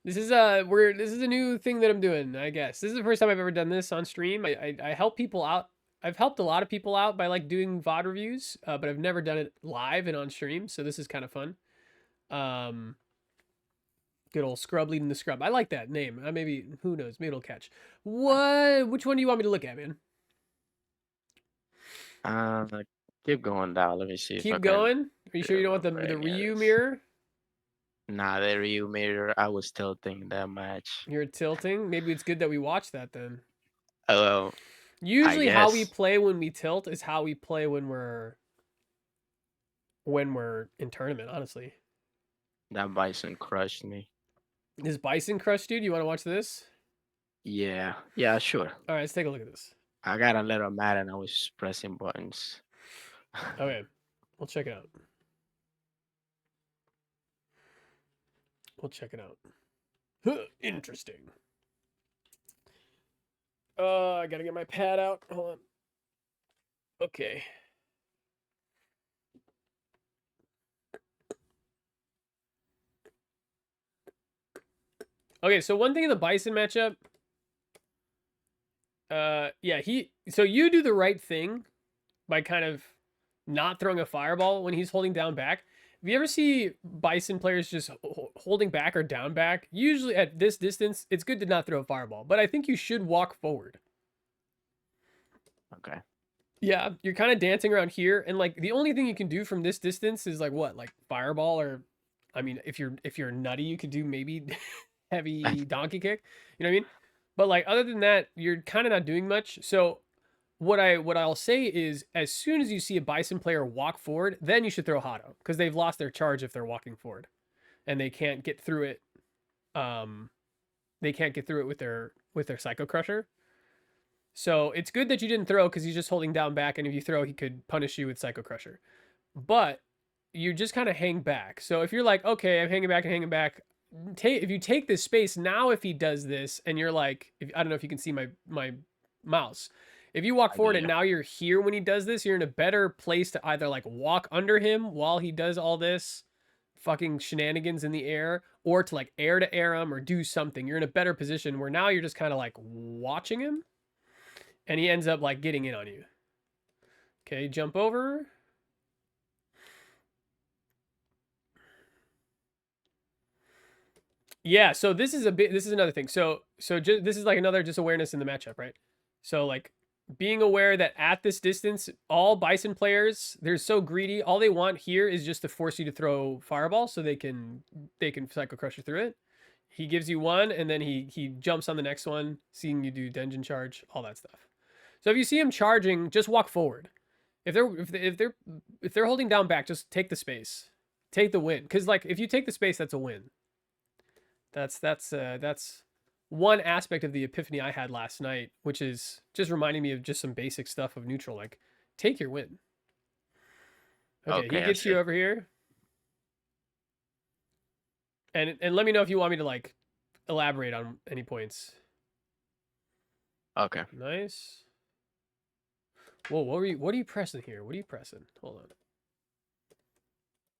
This is this is a new thing that I'm doing, I guess. This is the first time I've ever done this on stream. I help people out. I've helped a lot of people out by like doing VOD reviews, but I've never done it live and on stream, so this is kind of fun. Um, Good old Scrub leading the scrub. I like that name. Maybe, who knows? Maybe it'll catch. What? Which one do you want me to look at, man? Uh, Keep going down. Let me see if I Keep can going. Are you sure you don't want remember the any of Ryu this. mirror? Nah, the Ryu mirror. I was still thinking that match. You're tilting. Maybe it's good that we watch that then. Well, I Usually, how we guess play when we tilt is how we play when we're in tournament. Honestly, that Bison crushed me. is Bison Crush, dude? You want to watch this? Yeah, yeah, sure. All right, let's take a look at this. I got a little mad and I was pressing buttons. Okay, we'll check it out. We'll check it out. Interesting. I gotta get my pad out. Hold on. Okay. Okay, so one thing in the Bison matchup, yeah, so you do the right thing by kind of not throwing a fireball when he's holding down back. If you ever see Bison players just holding back or down back, usually at this distance, it's good to not throw a fireball, but I think you should walk forward. Okay. Yeah, you're kind of dancing around here, and like the only thing you can do from this distance is like what, like fireball, or I mean, if you're nutty, you could do maybe heavy donkey kick. You know what I mean? But like other than that, you're kind of not doing much. So what I'll say is, as soon as you see a Bison player walk forward, then you should throw Hado because they've lost their charge if they're walking forward, and they can't get through it. Um, they can't get through it with their Psycho Crusher. So it's good that you didn't throw because he's just holding down back, and if you throw, he could punish you with Psycho Crusher. But you just kind of hang back. So if you're like, okay, I'm hanging back. If you take this space now, if he does this, and you're like, I don't know if you can see my mouse. If you walk I do, forward and yeah. now you're here when he does this, you're in a better place to either like walk under him while he does all this fucking shenanigans in the air, or to like air to air him or do something. You're in a better position where now you're just kind of like watching him, and he ends up like getting in on you. Okay, jump over. Yeah, so this is another thing. This is like another just awareness in the matchup, right? So like being aware that at this distance, all Bison players, they're so greedy. All they want here is just to force you to throw fireball so they can Psycho Crusher through it. He gives you one, and then he jumps on the next one, seeing you do Dungeon Charge, all that stuff. So if you see him charging, just walk forward. If they're holding down back, just take the space, take the win. Because like if you take the space, that's a win. That's one aspect of the epiphany I had last night, which is just reminding me of just some basic stuff of neutral. Like, take your win. Okay, he Okay, I gets you see. over here, and let me know if you want me to like elaborate on any points. Okay. Nice. Whoa, what are you pressing here? What are you pressing? Hold on.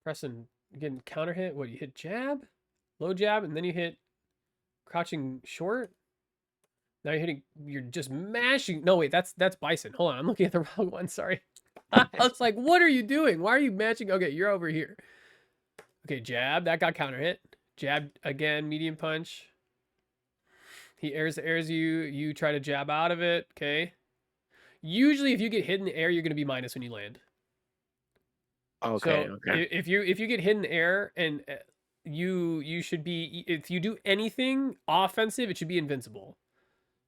Pressing, getting counter hit. What, you hit jab, low jab, and then you hit crouching short. Now you're just mashing. No, wait, that's Bison. Hold on, I'm looking at the wrong one. Sorry. I was like, what are you doing? Why are you matching? Okay, you're over here. Okay, jab. That got counter hit. Jab again, medium punch. He airs you. You try to jab out of it. Okay. Usually, if you get hit in the air, you're going to be minus when you land. Okay, So okay. if you get hit in the air and you should be, if you do anything offensive, it should be invincible.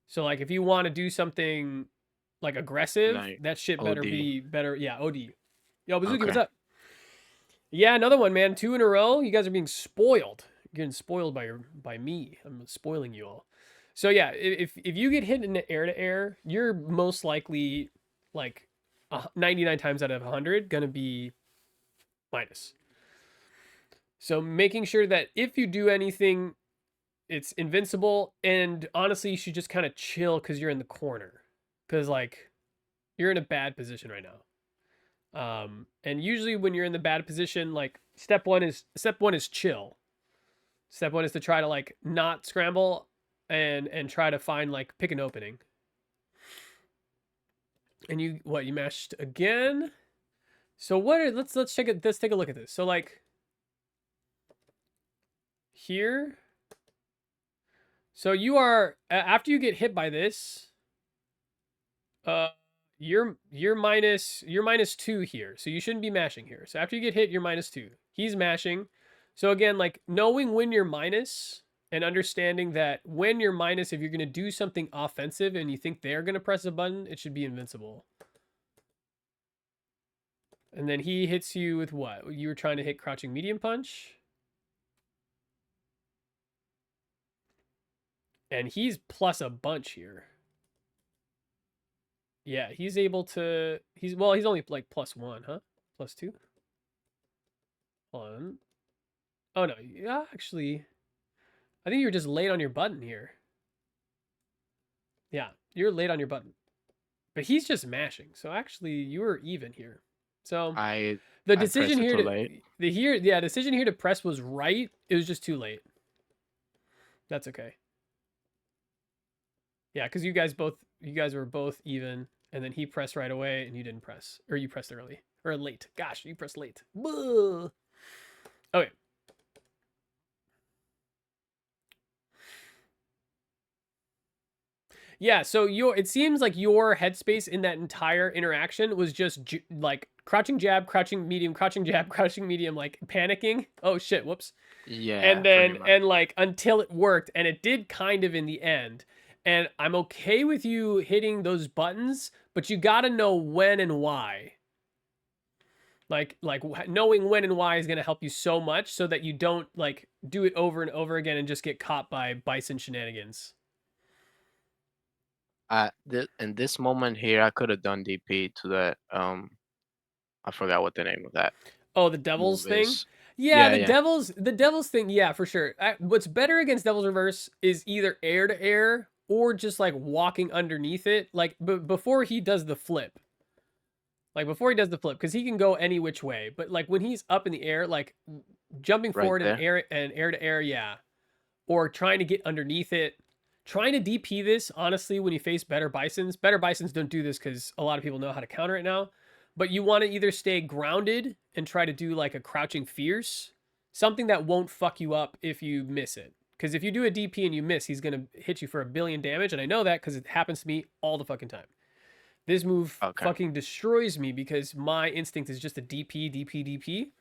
So like if you want to do something like aggressive, Like that shit better OD. be better. Yeah, OD. Yo, Bazuki, what's Okay. up? Yeah, another one, man. 2 in a row. You guys are being spoiled. You're getting spoiled by me. I'm spoiling you all. So yeah, if you get hit in the air to air, you're most likely like 99 times out of 100 gonna be minus. So making sure that if you do anything, it's invincible. And honestly, you should just kind of chill because you're in the corner, because like you're in a bad position right now. And usually when you're in the bad position, like step one is chill. Step one is to try to like not scramble and try to find like pick an opening. And you mashed again? So what are let's check it. Let's take a look at this. So like here. So you are after you get hit by this, you're -2 here. So you shouldn't be mashing here. So after you get hit, you're -2. He's mashing. So again, like knowing when you're minus and understanding that when you're minus, if you're gonna do something offensive and you think they're gonna press a button, it should be invincible. And then he hits you with what? You were trying to hit crouching medium punch. And he's plus a bunch here. Yeah, he's able to... He's only like +1, huh? +2? Hold on. Oh, no. Yeah, actually... I think you were just late on your button here. Yeah, you're late on your button. But he's just mashing. So actually, you were even here. So the decision here to decision here to press was right. It was just too late. That's okay. Yeah, because you guys were both even, and then he pressed right away, and you didn't press, or you pressed early or late. Gosh, you pressed late. Blah. Okay. Yeah, so it seems like your headspace in that entire interaction was just like crouching jab, crouching medium, crouching jab, crouching medium, like panicking. Oh shit, whoops. Yeah. And then and like until it worked, and it did kind of in the end. And I'm okay with you hitting those buttons, but you got to know when and why. Like knowing when and why is going to help you so much so that you don't like do it over and over again and just get caught by bison shenanigans. In this moment here, I could have done DP to that. I forgot what the name of that. Oh, the Devil's thing? Is. Yeah, the Devil's thing, yeah, for sure. What's better against Devil's Reverse is either air to air or just like walking underneath it, like before he does the flip. Like before he does the flip, because he can go any which way. But like when he's up in the air, like jumping forward and air to air, yeah. Or trying to get underneath it. Trying to DP this, honestly, when you face better Bisons. Better Bisons don't do this because a lot of people know how to counter it now. But you want to either stay grounded and try to do like a crouching fierce. Something that won't fuck you up if you miss it. Because if you do a DP and you miss, he's going to hit you for 1 billion damage. And I know that because it happens to me all the fucking time. This move fucking destroys me because my instinct is just to DP, DP, DP.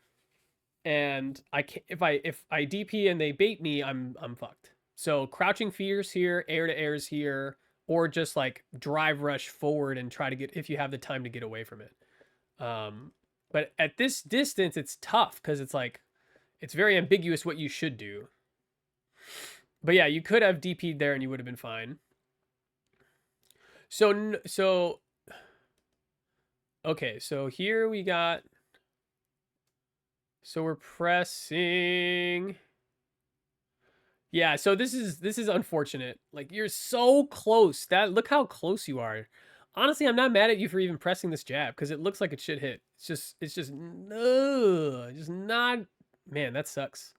And I can't, if I DP and they bait me, I'm fucked. So crouching fierce here, air to airs here, or just like drive rush forward and try to get, if you have the time to get away from it. But at this distance, it's tough because it's like, it's very ambiguous what you should do. But yeah, you could have DP'd there and you would have been fine. So, okay, so here we got, so we're pressing. Yeah, so this is unfortunate. Like you're so close. Look how close you are. Honestly, I'm not mad at you for even pressing this jab because it looks like it should hit. It's just no, just not. Man, that sucks.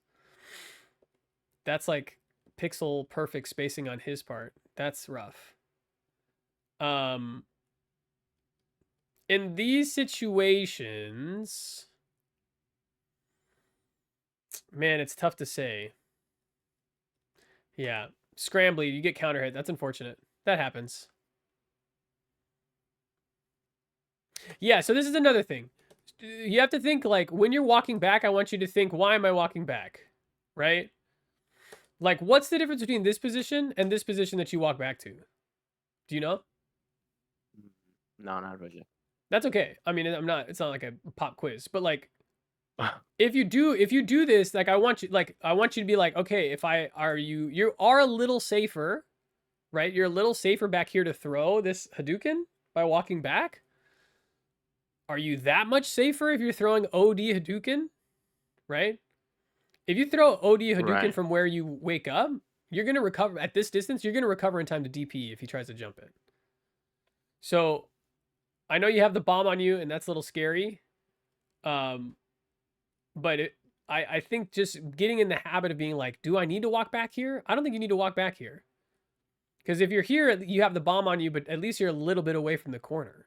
That's like pixel perfect spacing on his part. That's rough. In these situations, man, it's tough to say. Yeah, scrambly, you get counter hit. That's unfortunate. That happens. Yeah, so this is another thing. You have to think like when you're walking back, I want you to think, why am I walking back? Right? Like, what's the difference between this position and this position that you walk back to? Do you know? No, not really. That's okay. I mean, it's not like a pop quiz, but like if you do this, like I want you to be like, okay, you are a little safer, right? You're a little safer back here to throw this Hadouken by walking back. Are you that much safer if you're throwing OD Hadouken, right? If you throw OD Hadouken from where you wake up, you're going to recover at this distance. You're going to recover in time to DP if he tries to jump it. So I know you have the bomb on you and that's a little scary. But I think just getting in the habit of being like, do I need to walk back here? I don't think you need to walk back here. Because if you're here, you have the bomb on you, but at least you're a little bit away from the corner.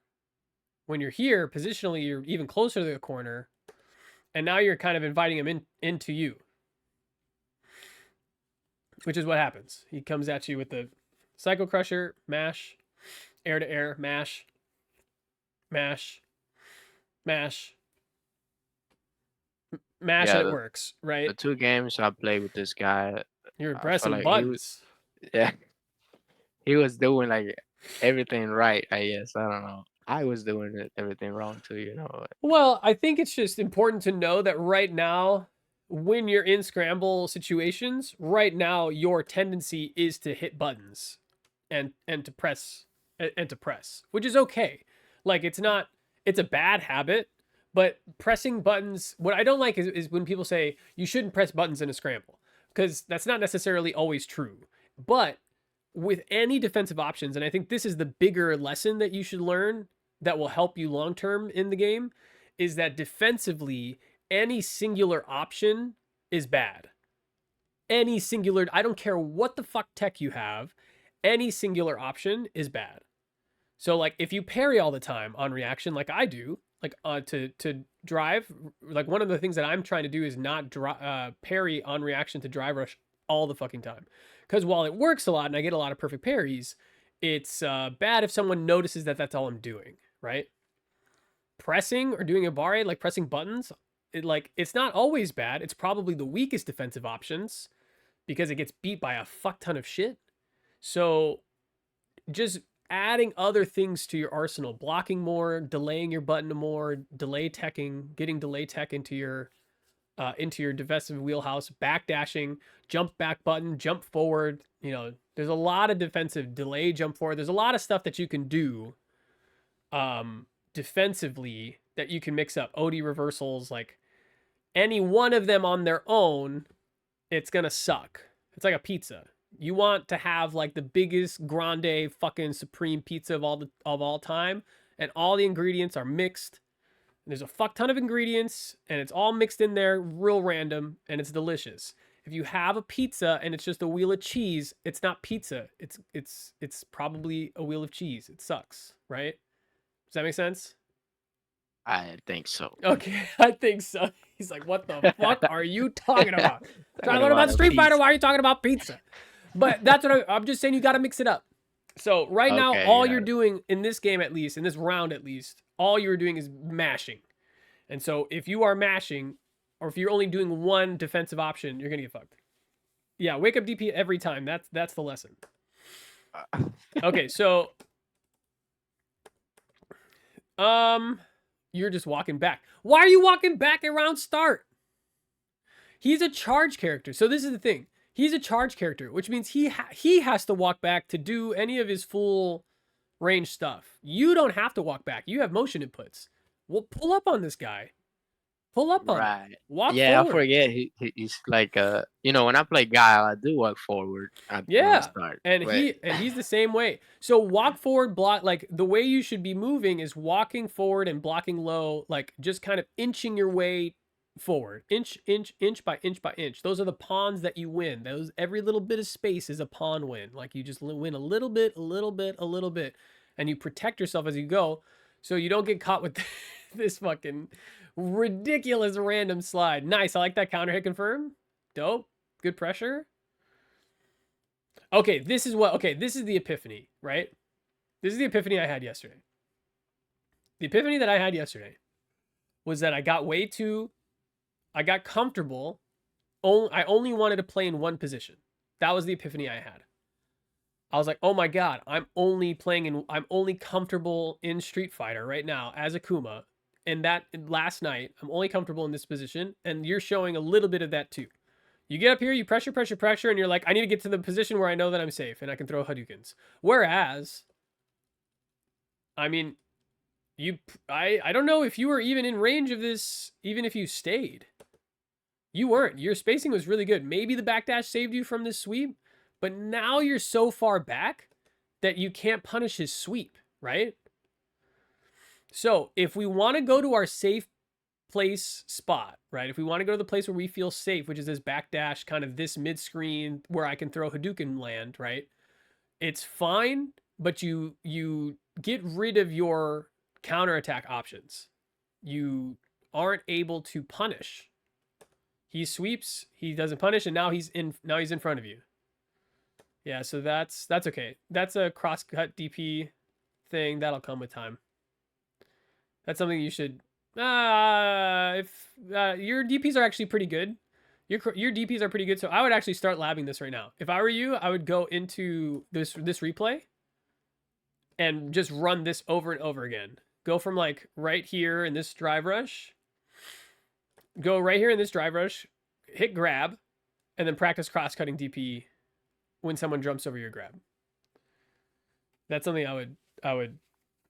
When you're here, positionally, you're even closer to the corner, and now you're kind of inviting him into you, which is what happens. He comes at you with the Psycho Crusher, mash, air to air, mash, mash, mash, mash, Yeah, and it works, right? the 2 games I played with this guy, You're I felt pressing like he was buttons. yeah, he was doing, like, everything right, I guess, I don't know. I was doing everything wrong too, you know? Well, I think it's just important to know that right now, when you're in scramble situations, right now your tendency is to hit buttons and to press and to press, which is okay. Like it's a bad habit, but pressing buttons, what I don't like is when people say you shouldn't press buttons in a scramble, because that's not necessarily always true. But with any defensive options, and I think this is the bigger lesson that you should learn that will help you long term in the game, is that defensively, any singular option is bad. Any singular, I don't care what the fuck tech you have, any singular option is bad. So like if you parry all the time on reaction, like I do, like to drive, like one of the things that I'm trying to do is not parry on reaction to drive rush all the fucking time. Because while it works a lot and I get a lot of perfect parries, it's bad if someone notices that that's all I'm doing, right? Pressing or doing a bar like pressing buttons, it's not always bad. It's probably the weakest defensive options because it gets beat by a fuck ton of shit. So just adding other things to your arsenal, blocking more, delaying your button more, delay teching, getting delay tech into your defensive wheelhouse, backdashing, jump back button, jump forward. You know, there's a lot of defensive delay, jump forward. There's a lot of stuff that you can do defensively that you can mix up. OD reversals, like any one of them on their own, it's gonna suck. It's like a pizza. You want to have like the biggest grande fucking supreme pizza of all time, and all the ingredients are mixed. There's a fuck ton of ingredients, and it's all mixed in there, real random, and it's delicious. If you have a pizza and it's just a wheel of cheese, it's not pizza. It's probably a wheel of cheese. It sucks, right? Does that make sense? I think so. Okay, I think so. He's like, what the fuck are you talking about? Trying Talking to learn about about a Street Fighter. piece. Why are you talking about pizza? But that's what I'm just saying. You got to mix it up. So right now, Okay, all yeah. you're doing in this game, at least in this round, at least, all you're doing is mashing. And so if you are mashing, or if you're only doing one defensive option, you're gonna get fucked. Yeah, wake up DP every time. That's the lesson. Okay, so you're just walking back. Why are you walking back around start? He's a charge character. So this is the thing. He's a charge character, which means he has to walk back to do any of his full range stuff. You don't have to walk back. You have motion inputs. Well, pull up on this guy. Pull up on him. Right. Walk Yeah, I forward. forget he's like, you know, when I play Guile, I do walk forward at when I Yeah. start, And but he's the same way. So walk forward, block, like the way you should be moving is walking forward and blocking low, like just kind of inching your way forward. Inch by inch by inch. Those are the pawns that you win. Those every little bit of space is a pawn win. Like you just win a little bit, a little bit, a little bit, and you protect yourself as you go so you don't get caught with this fucking ridiculous random slide. Nice. I like that counter hit confirm. Dope. Good pressure. Okay, this is the epiphany, right? This is the epiphany I had yesterday. The epiphany that I had yesterday was that I got comfortable. I only wanted to play in one position. That was the epiphany I had. I was like, oh my God, I'm only comfortable in Street Fighter right now as Akuma. And that last night, I'm only comfortable in this position. And you're showing a little bit of that too. You get up here, you pressure, and you're like, I need to get to the position where I know that I'm safe and I can throw Hadoukens. Whereas, I mean, I don't know if you were even in range of this, even if you stayed. You weren't. Your spacing was really good. Maybe the backdash saved you from this sweep, but now you're so far back that you can't punish his sweep, right? So if we want to go to our safe place spot, right? If we want to go to the place where we feel safe, which is this backdash, kind of this mid screen where I can throw Hadouken land, right? It's fine, but you get rid of your counterattack options. You aren't able to punish. He sweeps, he doesn't punish, and now he's in front of you. Yeah, so that's okay. That's a cross-cut DP thing. That'll come with time. That's something you should if your DPs are actually pretty good. Your DPs are pretty good, so I would actually start labbing this right now. If I were you, I would go into this replay and just run this over and over again. Go from like right here in this drive rush. Go right here in this drive rush, hit grab, and then practice cross-cutting DP when someone jumps over your grab. That's something I would,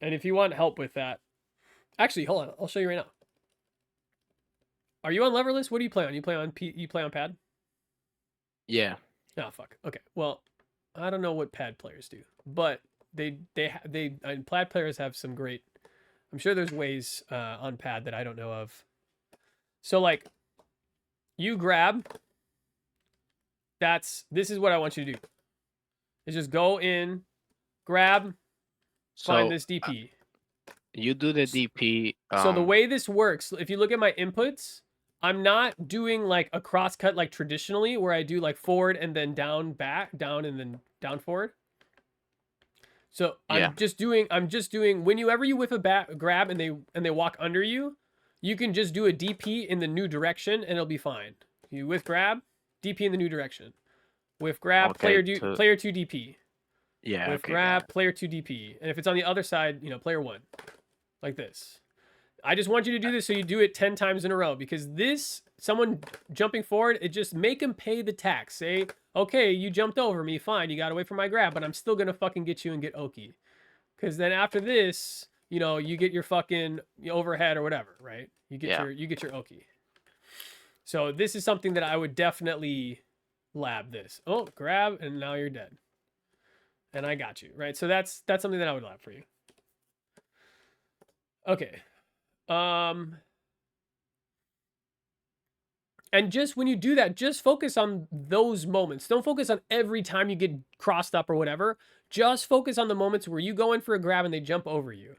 and if you want help with that, actually, hold on, I'll show you right now. Are you on leverless? What do you play on? You play on pad? Yeah. Oh fuck. Okay. Well, I don't know what pad players do, but they and pad players have some great. I'm sure there's ways on pad that I don't know of. So like, you grab. This is what I want you to do. Is just go in, grab, find this DP. You do the DP. So the way this works, if you look at my inputs, I'm not doing like a cross cut like traditionally where I do like forward and then down, back, down, and then down forward. So I'm just doing whenever you whiff a grab and they walk under you, you can just do a DP in the new direction and it'll be fine. You whiff grab, DP in the new direction. Whiff grab, player 2 DP. Yeah. Whiff grab, player 2 DP. And if it's on the other side, player 1. Like this. I just want you to do this so you do it 10 times in a row, because someone jumping forward, it just make him pay the tax. Say, okay, you jumped over me, fine, you got away from my grab, but I'm still gonna fucking get you and get Oki. Because then after this, you get your fucking overhead or whatever, right? You get your Oki. So this is something that I would definitely lab this. Oh, grab, and now you're dead. And I got you, right? So that's something that I would lab for you. Okay. And just when you do that, just focus on those moments. Don't focus on every time you get crossed up or whatever. Just focus on the moments where you go in for a grab and they jump over you.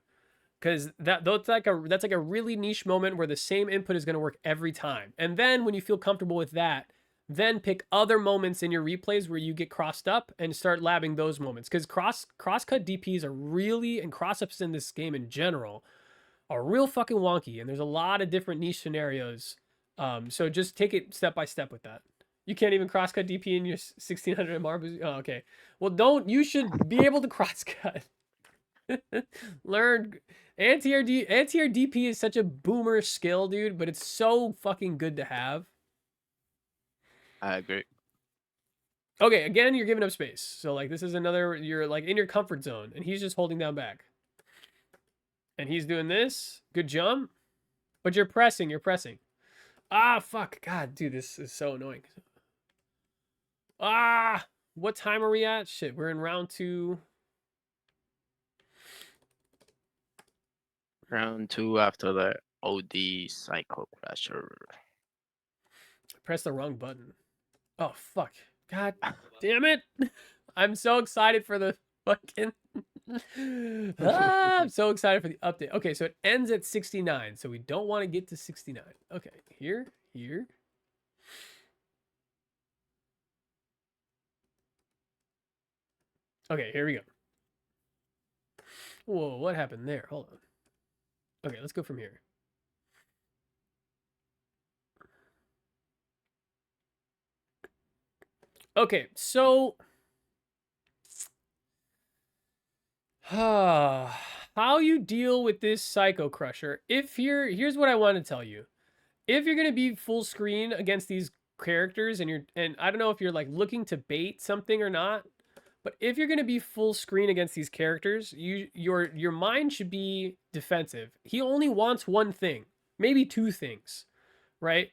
Because that's like a really niche moment where the same input is going to work every time. And then when you feel comfortable with that, then pick other moments in your replays where you get crossed up and start labbing those moments. Because cross-cut DPs are really, and cross-ups in this game in general, are real fucking wonky. And there's a lot of different niche scenarios. So just take it step by step with that. You can't even cross-cut DP in your 1600 MR. Oh, okay. Well, you should be able to cross-cut. Learn. Anti-air DP is such a boomer skill, dude, but it's so fucking good to have. I agree. Okay, again, you're giving up space. So, like, this is another, you're, like, in your comfort zone, and he's just holding down back. And he's doing this. Good jump. But you're pressing. Ah, fuck. God, dude, this is so annoying. Ah! What time are we at? Shit, we're in round 2. Round 2 after the OD Psycho Crusher. Press the wrong button. Oh, fuck. God damn it. I'm so excited for the fucking... I'm so excited for the update. Okay, so it ends at 69. So we don't want to get to 69. Okay, here. Okay, here we go. Whoa, what happened there? Hold on. Okay, let's go from here. Okay, so how you deal with this Psycho Crusher? Here's what I want to tell you. If you're gonna be full screen against these characters, and I don't know if you're like looking to bait something or not, but if you're gonna be full screen against these characters, your mind should be defensive. He only wants one thing, maybe 2 things, right?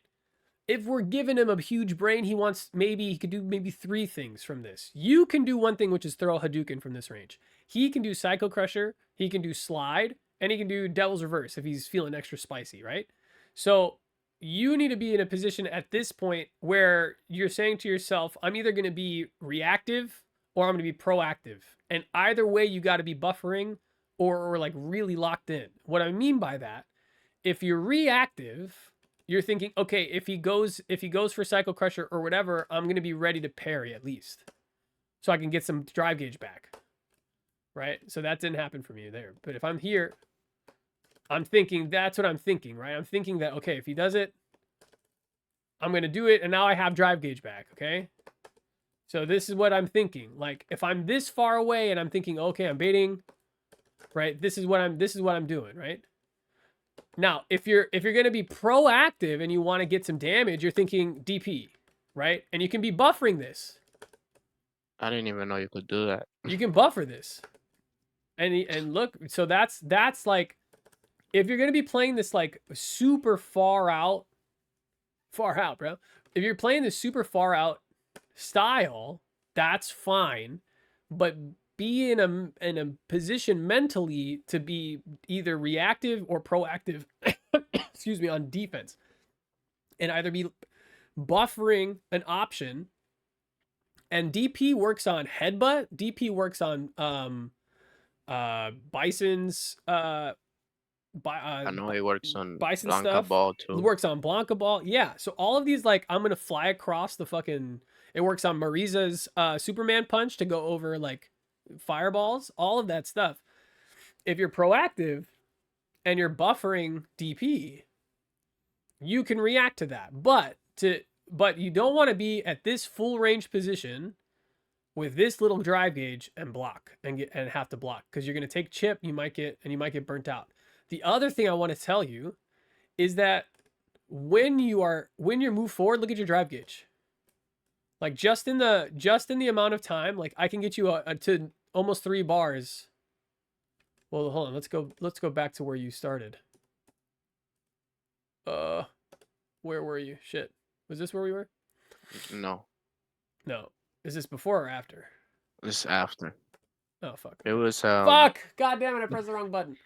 If we're giving him a huge brain, he could do maybe 3 things from this. You can do one thing, which is throw a Hadouken from this range. He can do Psycho Crusher, he can do Slide, and he can do Devil's Reverse if he's feeling extra spicy, right? So you need to be in a position at this point where you're saying to yourself, I'm either going to be reactive or I'm going to be proactive. And either way, you got to be buffering or like really locked in. What I mean by that, if you're reactive, you're thinking, okay, if he goes for Cycle Crusher or whatever, I'm going to be ready to parry at least so I can get some drive gauge back. Right? So that didn't happen for me there. But if I'm here, I'm thinking that's what I'm thinking, right? I'm thinking that, okay, if he does it, I'm going to do it. And now I have drive gauge back. Okay. So this is what I'm thinking. Like if I'm this far away and I'm thinking, okay, I'm baiting, right? This is what I'm doing, right? Now, if you're going to be proactive and you want to get some damage, you're thinking DP, right? And you can be buffering this. I didn't even know you could do that. You can buffer this. And look, so that's like if you're going to be playing this like super far out, bro. If you're playing this super far out style, that's fine, but be in a position mentally to be either reactive or proactive excuse me, on defense, and either be buffering an option. And DP works on headbutt, DP works on Bison's I know it works on Bison Blanca stuff. Ball It too. works on Blanca Ball. Yeah. So all of these, like, I'm gonna fly across the fucking. It works on Mariza's Superman punch to go over like fireballs. All of that stuff. If you're proactive and you're buffering DP, you can react to that. But you don't want to be at this full range position with this little drive gauge and block and have to block because you're gonna take chip. You might get burnt out. The other thing I want to tell you is that when you move forward, look at your drive gauge. Like just in the amount of time, like I can get you to almost 3 bars. Well, hold on. Let's go back to where you started. Where were you? Shit. Was this where we were? No, No. Is this before or after? it's after. Oh fuck. It was Fuck! God damn it! I pressed the wrong button.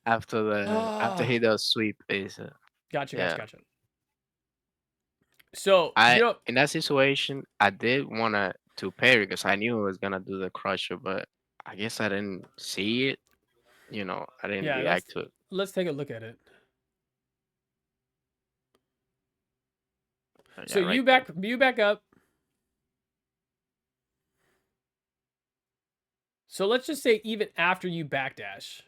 after he does sweep is Gotcha. yeah. So In that situation I did wanna to parry because I knew it was gonna do the crusher, but I guess I didn't see it. I didn't yeah, react to it. let's take a look at it. So Yeah, you right back up. So let's just say even after you backdash.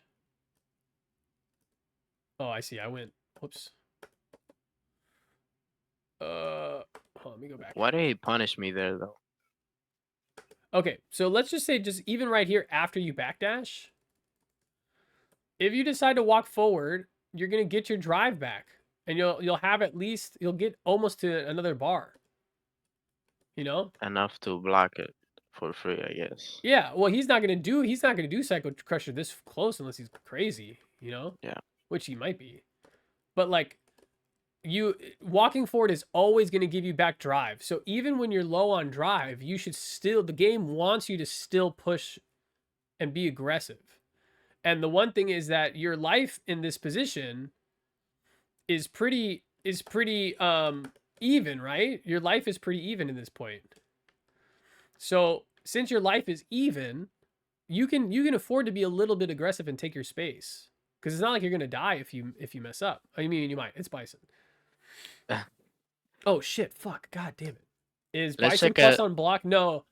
Oh, I see. I went. Whoops. Hold on, let me go back. Why did he punish me there though? Okay, so let's just say just even right here after you backdash. If you decide to walk forward, you're gonna get your drive back, and you'll have at least you'll get almost to another bar. You know? Enough to block it for free, I guess. Yeah. Well, he's not gonna do Psycho Crusher this close unless he's crazy. You know? Yeah. Which he might be. But like, you walking forward is always going to give you back drive. So even when you're low on drive, you should still, the game wants you to still push and be aggressive. And the one thing is that your life in this position is pretty even, right? Your life is pretty even in this point. So since your life is even, you can afford to be a little bit aggressive and take your space. Because it's not like you're gonna die if you mess up. I mean, you might. It's Bison. Oh shit! Fuck! God damn it! Is Let's Bison check plus out. on block? No.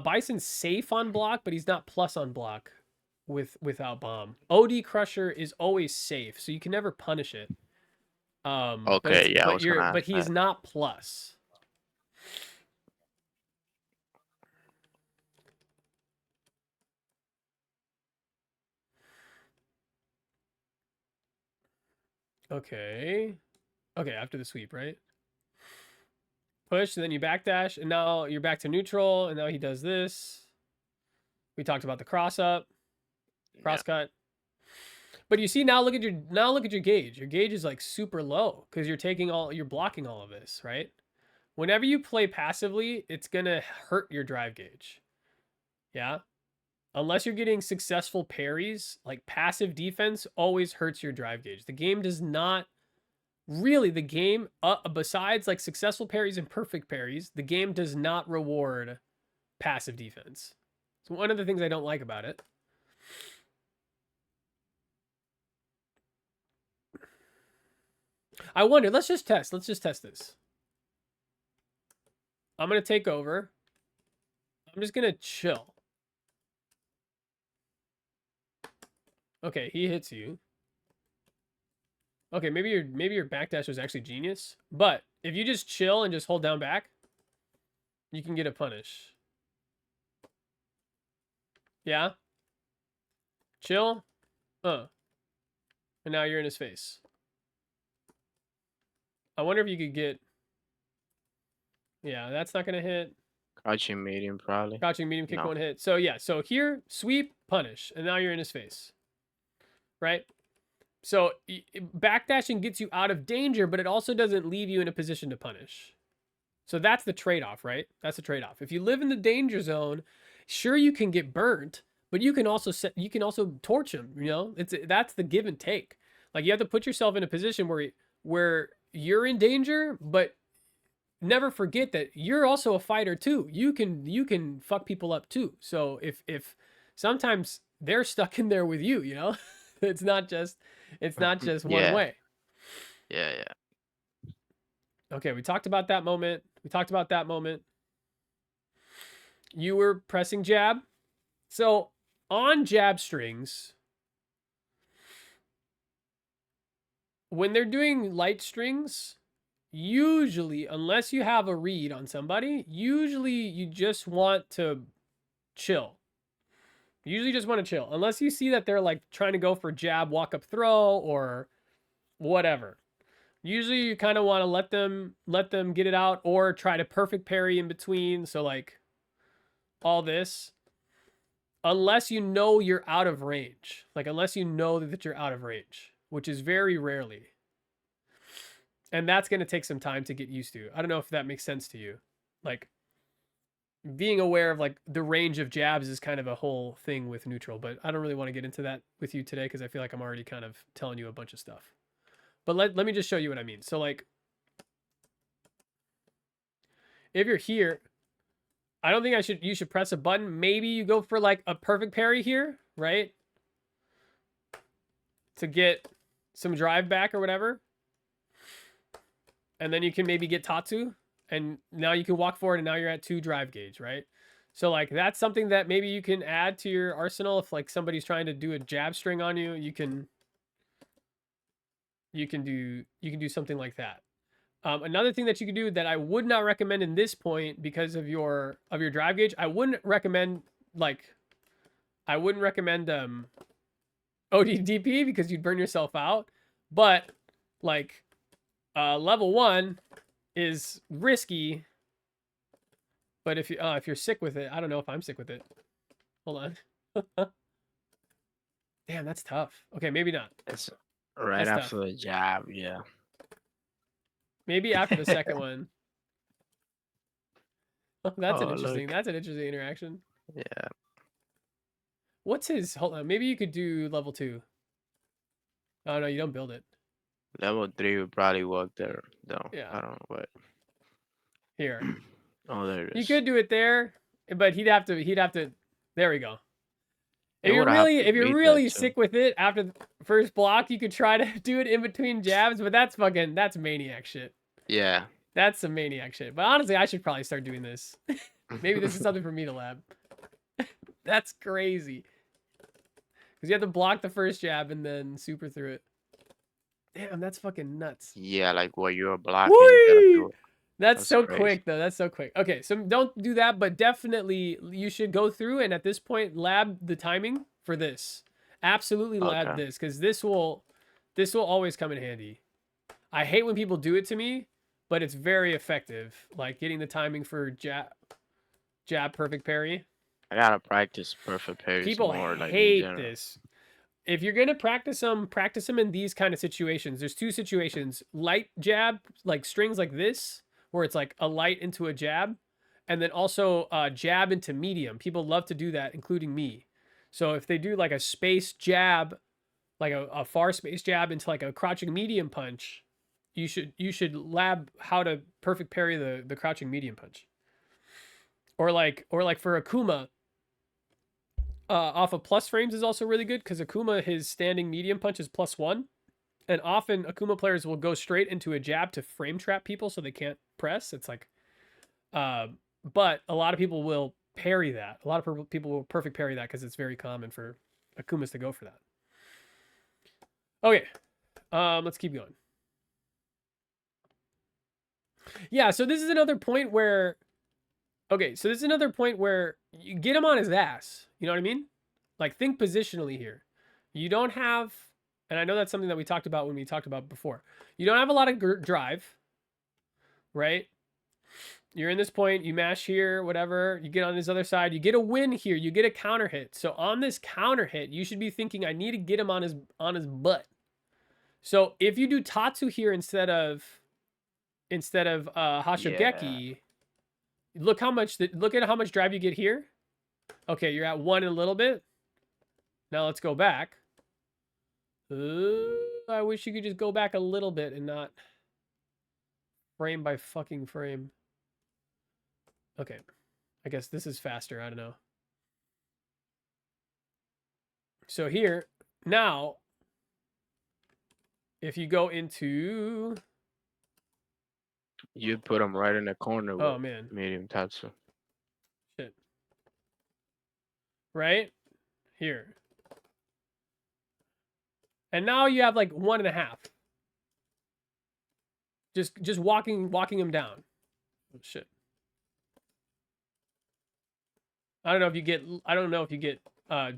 Bison's safe on block, but he's not plus on block without bomb. OD Crusher is always safe, so you can never punish it. Okay, yeah, I was gonna but ask he's that. not plus. Okay. Okay, after the sweep, right? Push, and then you backdash, and now you're back to neutral, and now he does this. We talked about the cross up, cross cut. But you see now look at your gauge. Your gauge is like super low because you're blocking all of this, right? Whenever you play passively, it's gonna hurt your drive gauge. Yeah. Unless you're getting successful parries, like passive defense always hurts your drive gauge. The game does not really the game, besides like successful parries and perfect parries, the game does not reward passive defense. It's one of the things I don't like about it. I wonder, let's just test this. I'm going to take over. I'm just going to chill. Okay, he hits you. Okay, maybe your backdash was actually genius. But if you just chill and just hold down back, you can get a punish. Yeah? Chill. And now you're in his face. I wonder if you could get... Yeah, that's not going to hit. Crouching medium, probably. Crouching medium kick No. won't hit. So yeah, so here, sweep, punish. And now you're in his face. Right? So backdashing gets you out of danger, but it also doesn't leave you in a position to punish. So that's the trade-off, right? That's the trade-off. If you live in the danger zone, sure you can get burnt, but you can also torch him, you know? That's the give and take. Like you have to put yourself in a position where you're in danger, but never forget that you're also a fighter too. You can fuck people up too. So if sometimes they're stuck in there with you, you know? It's not just one Yeah. way. Yeah. Okay, we talked about that moment. You were pressing jab. So on jab strings, when they're doing light strings, usually, unless you have a read on somebody, usually you just want to chill. Usually just want to chill. Unless you see that they're like trying to go for jab, walk up throw, or whatever. Usually you kind of want to let them get it out or try to perfect parry in between. So like all this. Unless you know you're out of range. Like unless you know that you're out of range, which is very rarely. And that's going to take some time to get used to. I don't know if that makes sense to you. Like being aware of like the range of jabs is kind of a whole thing with neutral, but I don't really want to get into that with you today because I feel like I'm already kind of telling you a bunch of stuff. But let me just show you what I mean. So like if you're here, I don't think you should press a button. Maybe you go for like a perfect parry here, right? To get some drive back or whatever. And then you can maybe get Tatsu. And now you can walk forward and now you're at 2 drive gauge, right? So like that's something that maybe you can add to your arsenal if like somebody's trying to do a jab string on you, you can do something like that. Another thing that you can do that I would not recommend in this point because of your drive gauge, I wouldn't recommend ODDP because you'd burn yourself out. But like level 1 is risky. But if you're sick with it, I don't know if I'm sick with it. Hold on. Damn, that's tough. Okay, maybe not. It's right That's after the jab. Yeah. Maybe after the second one. Oh, that's Oh, look. That's an interesting interaction. Yeah. What's his? Hold on. Maybe you could do level 2. Oh no, you don't build it. Level 3 would probably work there, though. Yeah. I don't know what. Here. Oh, there it You is. could do it there, but he'd have to. There we go. It would If you're really sick with it after the first block, you could try to do it in between jabs, but that's maniac shit. Yeah. That's some maniac shit. But honestly, I should probably start doing this. Maybe this is something for me to lab. That's crazy. Because you have to block the first jab and then super through it. Damn, that's fucking nuts. Yeah, like what you're blocking. You gotta do it. That's so crazy. quick, though. That's so quick. Okay, so don't do that, but definitely you should go through and at this point lab the timing for this. Absolutely lab this, because this will always come in handy. I hate when people do it to me, but it's very effective. Like getting the timing for jab perfect parry. I gotta practice perfect parries People more. Like hate this. If you're gonna practice them in these kind of situations. There's 2 situations: light jab, like strings like this, where it's like a light into a jab, and then also jab into medium. People love to do that, including me. So if they do like a space jab, like a far space jab into like a crouching medium punch, you should lab how to perfect parry the crouching medium punch. Or like for Akuma, off of plus frames is also really good because Akuma, his standing medium punch is +1, and often Akuma players will go straight into a jab to frame trap people so they can't press. It's like, but a lot of people will parry that. A lot of people will perfect parry that because it's very common for Akumas to go for that. Okay, let's keep going. Yeah, so this is another point where, okay, so this is another point where you get him on his ass. You know what I mean? Like, think positionally here. You don't have, and I know that's something that we talked about when we talked about before. You don't have a lot of drive, right? You're in this point, you mash here, whatever. You get on this other side, you get a win here, you get a counter hit. So on this counter hit, you should be thinking, I need to get him on his butt. So if you do Tatsu here instead of Hashogeki, look at how much drive you get here. Okay, you're at 1 in a little bit. Now let's go back. I wish you could just go back a little bit and not frame by fucking frame. Okay, I guess this is faster. I don't know. So here, now, if you go into... You put him right in the corner Oh, with man. medium Tatsu. Shit. Right? Here. And now you have like 1.5. Just walking him down. Oh, shit. I don't know if you get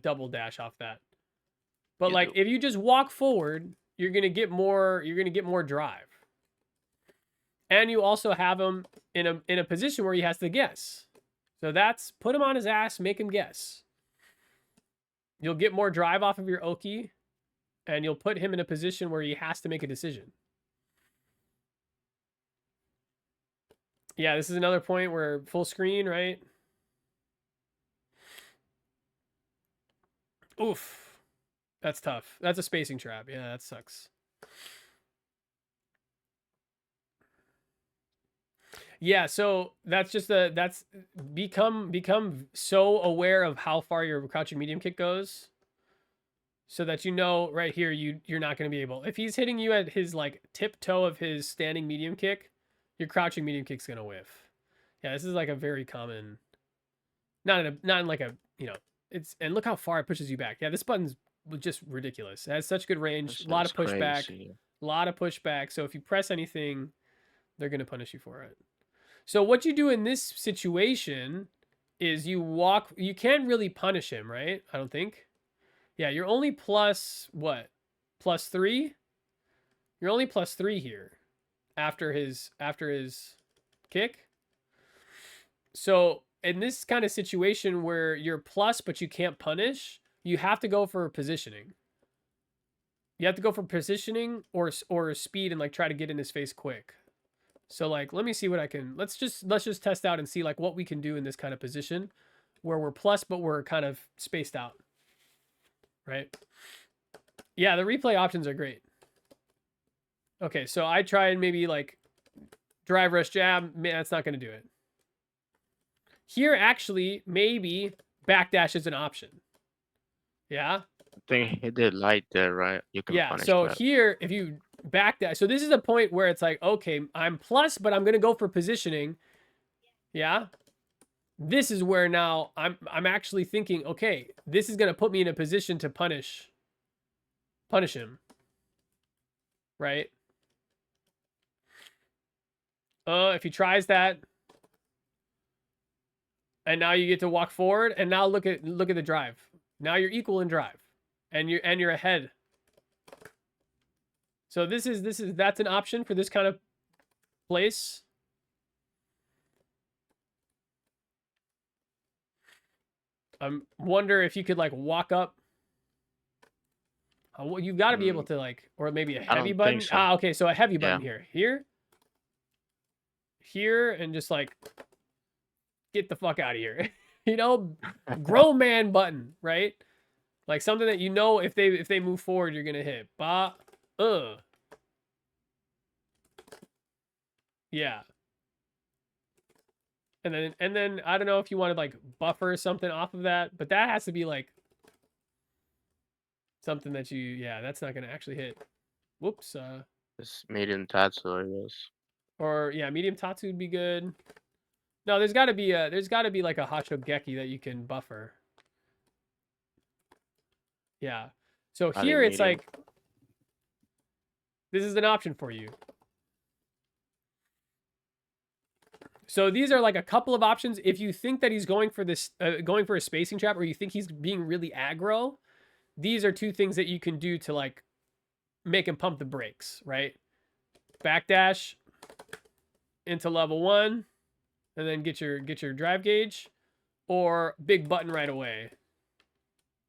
double dash off that. But like if you just walk forward, you're gonna get more drive. And you also have him in a position where he has to guess. So that's put him on his ass, make him guess. You'll get more drive off of your Oki, and you'll put him in a position where he has to make a decision. Yeah, this is another point where full screen, right? Oof. That's tough. That's a spacing trap. Yeah, that sucks. Yeah, so that's just that's become so aware of how far your crouching medium kick goes, so that you know right here you're not going to be able. If he's hitting you at his like tip toe of his standing medium kick, your crouching medium kick's going to whiff. Yeah, this is like a very common, not in like a, you know, it's, and look how far it pushes you back. Yeah, this button's just ridiculous. It has such good range, a lot of pushback, a lot of pushback. So if you press anything, they're going to punish you for it. So what you do in this situation is you walk, you can't really punish him, right? I don't think. Yeah, you're only plus what? +3? You're only +3 here after his kick. So in this kind of situation where you're plus but you can't punish, you have to go for positioning. You have to go for positioning or speed and like try to get in his face quick. So like, let me see what I can, let's just test out and see like what we can do in this kind of position where we're plus, but we're kind of spaced out. Right? Yeah, the replay options are great. Okay, so I tried maybe like drive rush jab. Man, that's not going to do it. Here, actually, maybe backdash is an option. Yeah? I think he did light there, right? You can Yeah, punish so that. here, if you backdash, so this is a point where it's like, okay, I'm plus, but I'm going to go for positioning. Yeah? This is where now I'm actually thinking, okay, this is going to put me in a position to punish him. Right? If he tries that, and now you get to walk forward, and now look at the drive. Now you're equal in drive, and you're ahead. So that's an option for this kind of place. Wonder if you could like walk up. You've got to be able to like, or maybe a heavy button. So. Ah, okay, so a heavy button here, and just like get the fuck out of here. You know, grown man button, right? Like something that you know if they move forward, you're gonna hit. Yeah. And then I don't know if you want to like buffer something off of that, but that has to be like something that you, yeah, that's not gonna actually hit. Whoops. It's medium tattoo, I guess. Or yeah, medium tatsu would be good. No, there's gotta be like a Hachogeki that you can buffer. Yeah. So I think here it's medium. like this is an option for you. So these are like a couple of options. If you think that he's going for this, going for a spacing trap, or you think he's being really aggro, these are two things that you can do to like make him pump the brakes, right? Backdash into level 1, and then get your drive gauge, or big button right away,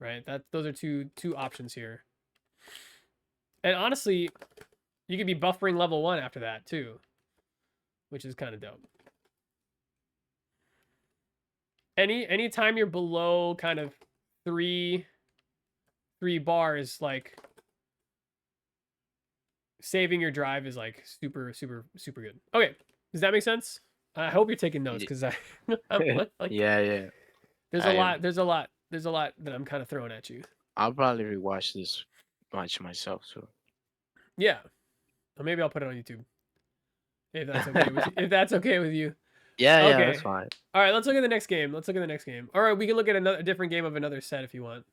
right? Those are two options here. And honestly, you could be buffering level 1 after that too, which is kind of dope. Anytime you're below kind of three bars, like saving your drive is like super good. Okay, does that make sense? I hope you're taking notes because I'm like, Yeah, yeah. there's a I am. lot that I'm kind of throwing at you. I'll probably rewatch this match myself too. Yeah, or maybe I'll put it on YouTube if that's okay with you. If that's okay with you. Yeah, yeah, that's Okay. fine. All right, let's look at the next game. All right, we can look at a different game of another set if you want.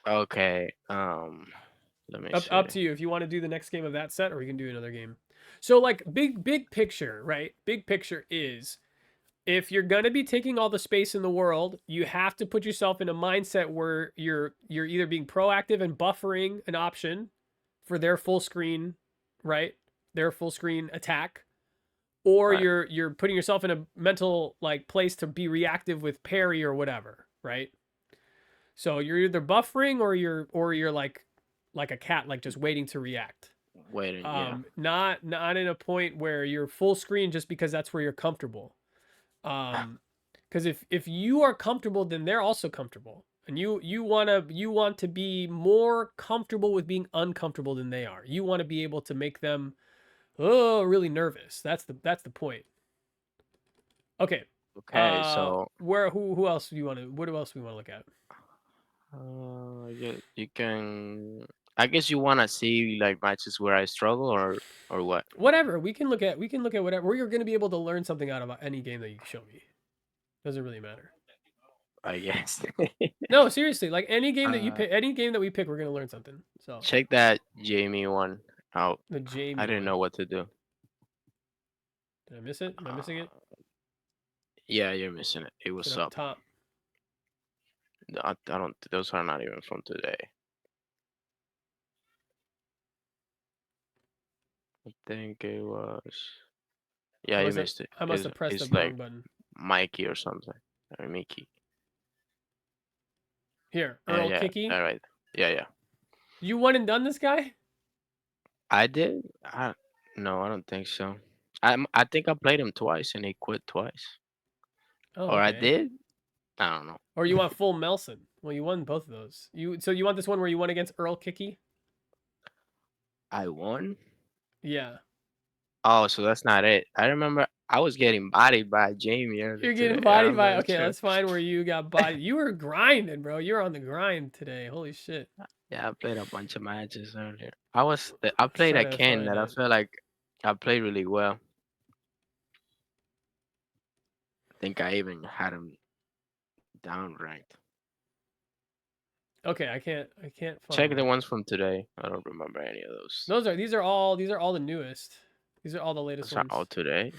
Okay. Let me see. Up to you if you want to do the next game of that set, or we can do another game. So like big picture, right? Big picture is if you're gonna be taking all the space in the world, you have to put yourself in a mindset where you're either being proactive and buffering an option for their full screen, right? Their full screen attack, or Right. you're putting yourself in a mental like place to be reactive with parry or whatever, right? So you're either buffering or you're like a cat, like just waiting to react. Waiting, yeah. Not in a point where you're full screen just because that's where you're comfortable. Because if you are comfortable, then they're also comfortable, and you want to be more comfortable with being uncomfortable than they are. You want to be able to make them really nervous. That's the point. Okay. Okay, so Where who else do you want to? What else do we want to look at? you can. I guess you wanna see like matches where I struggle or what? Whatever we can look at whatever. We're going to be able to learn something out of any game that you show me. Doesn't really matter. I guess. No, seriously, like any game that you uh, pick, any game that we pick, we're gonna learn something. So check that Jamie one out. the I Jamie didn't one. know what to do. Did I miss it? Am I missing it? Yeah, you're missing it. It Is it was up up. top? I don't. Those are not even from today. I think it was. Yeah, you missed it. I must have pressed the It's wrong like button. Mikey or something or Mickey. Here, Yeah, Earl yeah. Kicky. All right. Yeah, yeah. You won and done this guy? I did. No, I don't think so. I think I played him twice and he quit twice. Oh, Or I okay. did. I don't know. Or you want full Melson? Well, you won both of those. You want this one where you won against Earl Kicky? I won. Yeah. Oh, so that's not it. I remember I was getting bodied by Jamie earlier You're getting today. bodied I'm by. not Okay, sure. that's fine. Where you got bodied. You were grinding, bro. You were on the grind today. Holy shit. Yeah, I played a bunch of matches earlier. I Just played trying a to Ken find that I it. feel like I played really well. I think I even had him down ranked. Okay, I can't Check find the it. ones from today. I don't remember any of those. These are all the newest. These are all the latest Those are all ones. today.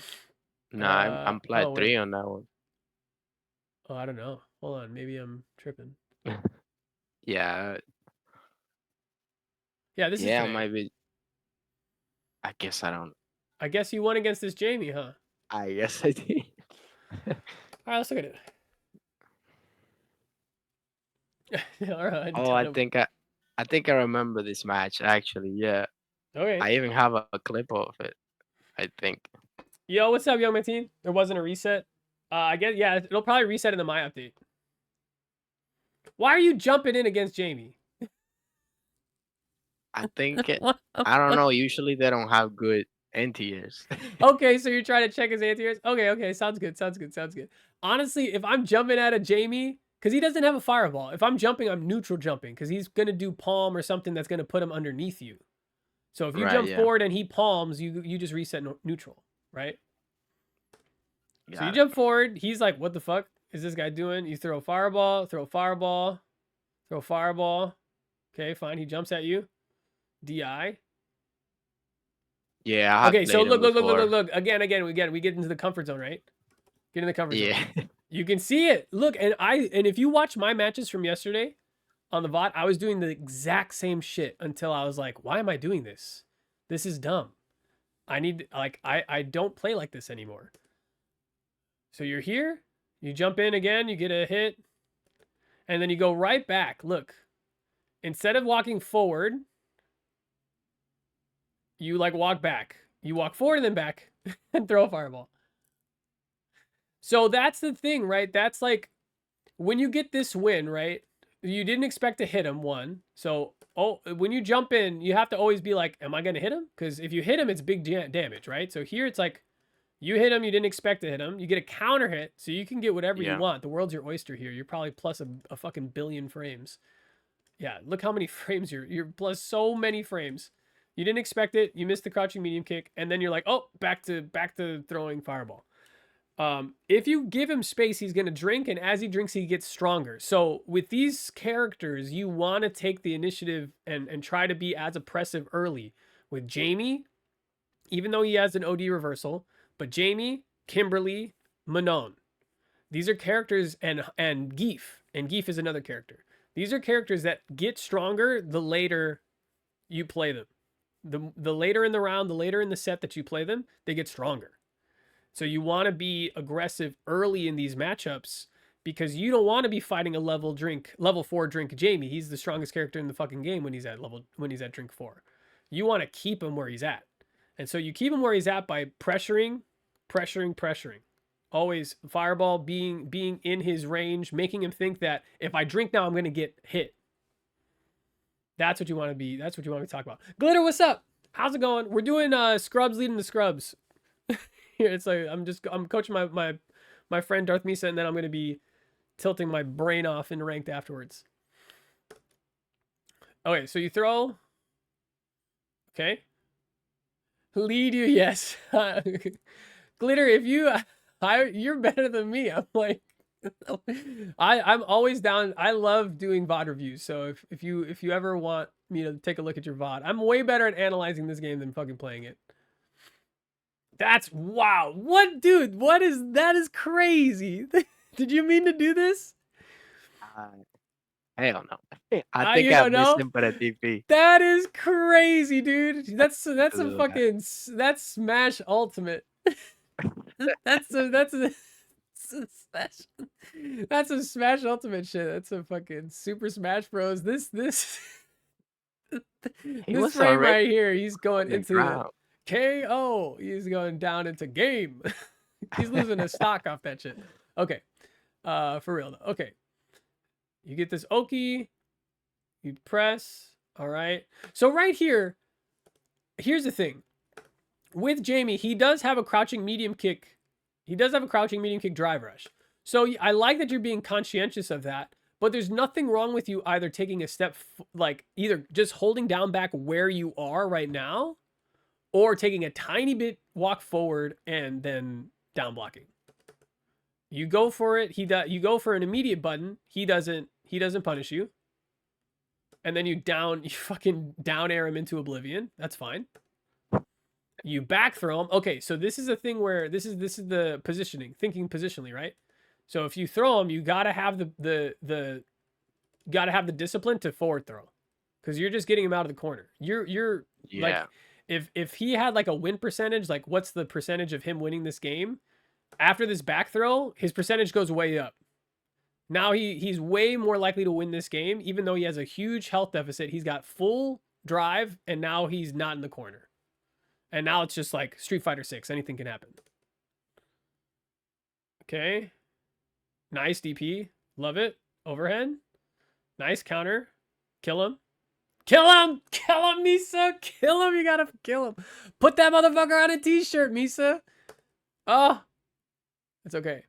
Nah, I'm Oh plat wait. 3 on that one. Oh, I don't know. Hold on, maybe I'm tripping. Yeah, Yeah, this is yeah, today. maybe. I guess I don't. I guess you won against this Jamie, huh? I guess I did. All right, let's look at it. All right, Oh, done him. I think I remember this match actually. Yeah, Okay. I even have a clip of it. I think. Yo, what's up, young man team? There wasn't a reset. I guess yeah, it'll probably reset in the my update. Why are you jumping in against Jamie? I think I don't know. Usually they don't have good. anti-airs. Okay, so you're trying to check his anti-airs? Okay, okay, sounds good, sounds good, sounds good. Honestly, if I'm jumping at a Jamie, because he doesn't have a fireball. If I'm jumping, I'm neutral jumping, because he's gonna do palm or something that's gonna put him underneath you. So if you Right, jump yeah. forward and he palms, you just reset neutral, right? So you Got it. jump forward, he's like, what the fuck is this guy doing? You throw fireball, throw fireball, throw fireball. Okay, fine, he jumps at you. DI. Yeah, I had Okay, so played him before. look. Again, we get into the comfort zone, right? Get in the comfort zone. Yeah. You can see it. Look, and if you watch my matches from yesterday on the VOD, I was doing the exact same shit until I was like, why am I doing this? This is dumb. I need like I don't play like this anymore. So you're here, you jump in again, you get a hit, and then you go right back. Look, instead of walking forward, you like walk back. You walk forward and then back and throw a fireball. So that's the thing, right? That's like when you get this win, right? You didn't expect to hit him, one. So, when you jump in, you have to always be like, am I going to hit him? Because if you hit him, it's big damage, right? So here it's like, you hit him, you didn't expect to hit him. You get a counter hit, so you can get whatever you Yeah. want. The world's your oyster here. You're probably plus a fucking billion frames. Yeah, look how many frames you're plus so many frames. You didn't expect it. You missed the crouching medium kick, and then you're like, oh, back to throwing fireball. If you give him space, he's gonna drink, and as he drinks, he gets stronger. So with these characters, you want to take the initiative and try to be as oppressive early. With Jamie, even though he has an OD reversal, but Jamie, Kimberly, Manon, these are characters, and Geef is another character. These are characters that get stronger the later you play them. The later in the round, the later in the set that you play them, they get stronger. So you want to be aggressive early in these matchups because you don't want to be fighting a level 4 drink Jamie. He's the strongest character in the fucking game when he's at drink 4. You want to keep him where he's at. And so you keep him where he's at by pressuring. Always fireball being in his range, making him think that if I drink now I'm going to get hit. That's what you want to be. That's what you want to talk about. Glitter, what's up? How's it going? We're doing scrubs leading the scrubs. Here it's like I'm coaching my friend Darth Misa, and then I'm gonna be tilting my brain off in ranked afterwards. Okay, so you throw. Okay. Lead you, yes. Glitter, if you're better than me. I'm like, I'm always down. I love doing VOD reviews. So if you ever want me to take a look at your VOD, I'm way better at analyzing this game than fucking playing it. That's wow. What, dude? What is that? Is crazy. Did you mean to do this? Uh, Hell no. I think You I don't missed know? him for the DP. That is crazy, dude. That's A a little guy. fucking that's Smash Ultimate. That's a Smash. That's a Smash Ultimate shit. That's a fucking Super Smash Bros. This He this was frame already right here. He's on going the into ground. KO. He's going down into game. He's losing a stock off that shit. Okay. For real though. Okay. You get this Oki. You press. All right. So right here, here's the thing. With Jamie, he does have a crouching medium kick. He does have a crouching medium kick drive rush. So I like that you're being conscientious of that. But there's nothing wrong with you either taking a step, like either just holding down back where you are right now, or taking a tiny bit walk forward and then down blocking. You go for it. You go for an immediate button. He doesn't punish you. And then you fucking down air him into oblivion. That's fine. You back throw him. Okay, so this is a thing where this is the positioning, thinking positionally, right? So if you throw him, you gotta have the discipline to forward throw, because you're just getting him out of the corner. You're like, Yeah. if he had like a win percentage, like what's the percentage of him winning this game? After this back throw, his percentage goes way up. Now he's way more likely to win this game, even though he has a huge health deficit. He's got full drive, and now he's not in the corner. And now it's just like Street Fighter 6. Anything can happen. Okay. Nice DP. Love it. Overhead. Nice counter. Kill him. Kill him! Kill him, Misa! Kill him! You gotta kill him. Put that motherfucker on a t-shirt, Misa. Oh, it's okay.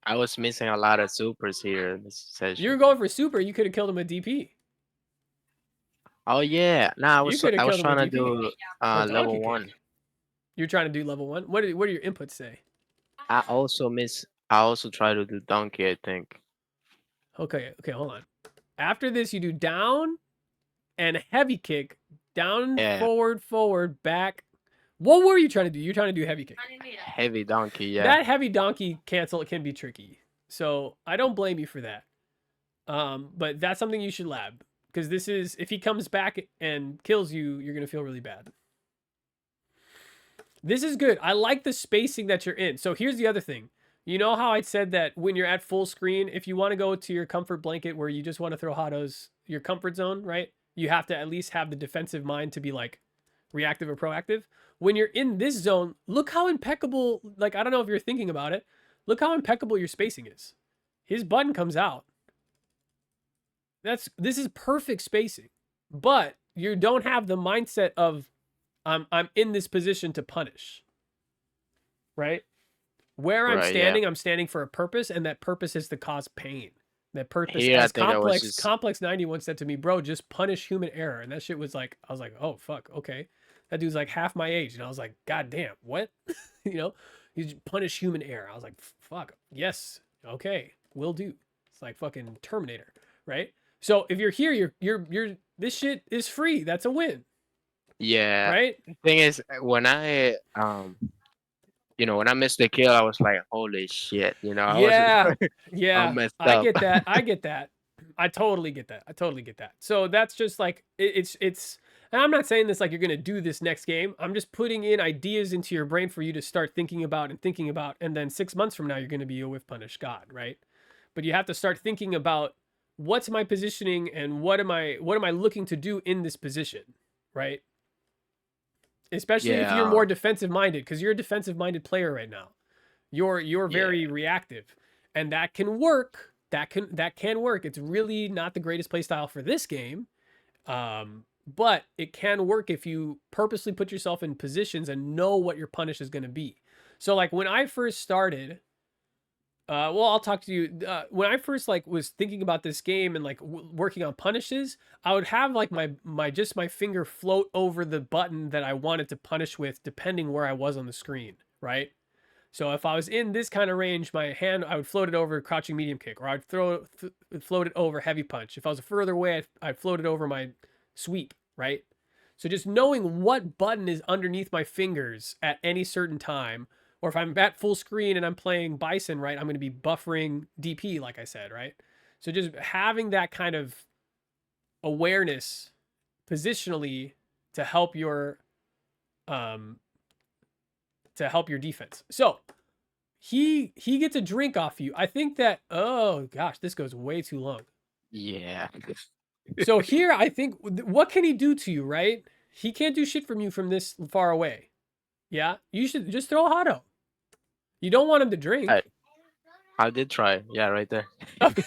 I was missing a lot of supers here in this You were session. going for super. You could have killed him with DP. Oh yeah, nah, You could have I was killed him with trying to DP do or level donkey kick. 1. You're trying to do level 1. What do your inputs say? I also try to do donkey, I think. Okay, hold on. After this, you do down and heavy kick, down, Yeah, forward, back. What were you trying to do? You're trying to do heavy kick. heavy donkey, yeah. That heavy donkey cancel can be tricky. So I don't blame you for that. But that's something you should lab. Because this is, if he comes back and kills you, you're going to feel really bad. This is good. I like the spacing that you're in. So here's the other thing. You know how I said that when you're at full screen, if you want to go to your comfort blanket where you just want to throw Hados, your comfort zone, right? You have to at least have the defensive mind to be like reactive or proactive. When you're in this zone, look how impeccable, like, I don't know if you're thinking about it. Look how impeccable your spacing is. His button comes out. This is perfect spacing. But you don't have the mindset of I'm in this position to punish. Right? Where I'm Right, yeah. standing, I'm standing for a purpose, and that purpose is to cause pain. That purpose, Here I as think I was just Complex 91 said to me, bro, just punish human error. And that shit was like, I was like, oh fuck, okay. That dude's like half my age. And I was like, God damn, what? You know? You punish human error. I was like, fuck, yes, okay, will do. It's like fucking Terminator, right? So if you're here, you're this shit is free. That's a win, yeah. right? Thing is, when I missed the kill, I was like, holy shit, I was Yeah. all Yeah. messed I up. get that. I get that. I totally get that. I totally get that. So that's just like it's and I'm not saying this like you're going to do this next game. I'm just putting in ideas into your brain for you to start thinking about and then 6 months from now you're going to be a whiff punish god, right? But you have to start thinking about what's my positioning and what am I looking to do in this position, right? Especially if you're Yeah, more defensive minded cuz you're a defensive minded player right now. You're yeah, very reactive, and that can work. That can work. It's really not the greatest play style for this game, but it can work if you purposely put yourself in positions and know what your punish is going to be. So like when I first started, well, I'll talk to you. When I first like was thinking about this game and like working on punishes, I would have like my finger float over the button that I wanted to punish with, depending where I was on the screen, right? So if I was in this kind of range, my hand, I would float it over crouching medium kick, or I'd float it over heavy punch. If I was further away, I'd float it over my sweep, right? So just knowing what button is underneath my fingers at any certain time, or if I'm at full screen and I'm playing Bison, right, I'm going to be buffering DP, like I said, right? So just having that kind of awareness positionally to help your um defense. So he gets a drink off you. I think that, oh gosh, this goes way too long. yeah. So here, I think, what can he do to you, right? He can't do shit from you from this far away. Yeah, you should just throw a Hotto. You don't want him to I drink. I did try. Yeah, right there. Okay,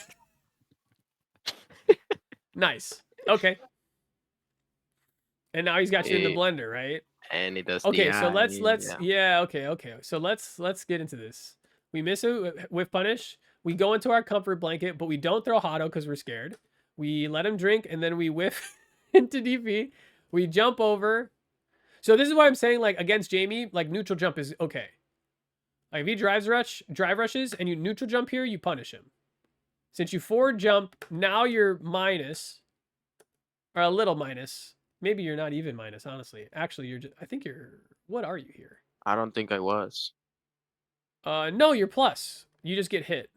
nice. Okay, and now he's got you in the Eh, blender, right? and it does the Okay, so eye. let's Yeah. yeah, okay. So let's get into this. We miss a whiff punish. We go into our comfort blanket, but we don't throw Hotto because we're scared. We let him drink, and then we whiff into DP. We jump over. So this is why I'm saying, like, against Jamie, like, neutral jump is okay. Like, if he drive rushes, and you neutral jump here, you punish him. Since you forward jump, now you're minus, or a little minus. Maybe you're not even minus, honestly. Actually, you're just, I think you're, what are you here? I don't think I was. No, you're plus. You just get hit.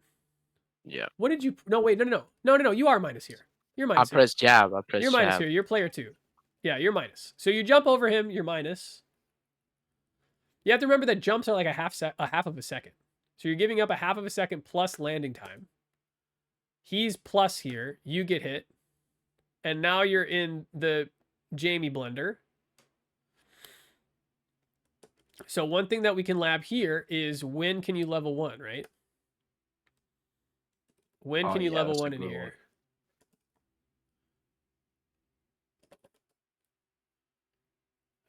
Yeah. What did you, no, wait, no, you are minus here. You're I minus here. pressed jab. I pressed You're minus jab. here. You're player 2. Yeah, you're minus. So you jump over him, you're minus. You have to remember that jumps are like a half of a second. So you're giving up a half of a second plus landing time. He's plus here. You get hit. And now you're in the Jamie blender. So one thing that we can lab here is when can you level 1, right? When Oh can you yeah, level that's a 1 in good one. here?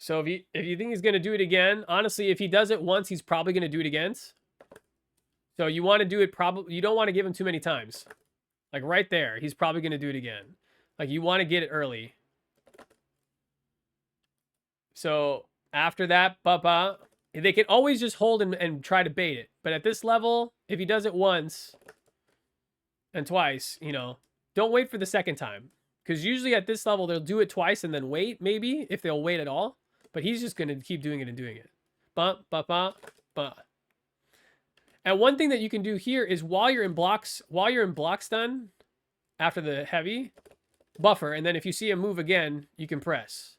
So if you think he's gonna do it again, honestly, if he does it once, he's probably gonna do it again. So you want to do it probably. You don't want to give him too many times. Like right there, he's probably gonna do it again. Like you want to get it early. So after that, they can always just hold and try to bait it. But at this level, if he does it once and twice, you know, don't wait for the second time. Because usually at this level, they'll do it twice and then wait, maybe, if they'll wait at all. But he's just going to keep doing it and doing it. Bump, bump, bump, bump. And one thing that you can do here is while you're in block stun, after the heavy, buffer. And then if you see him move again, you can press.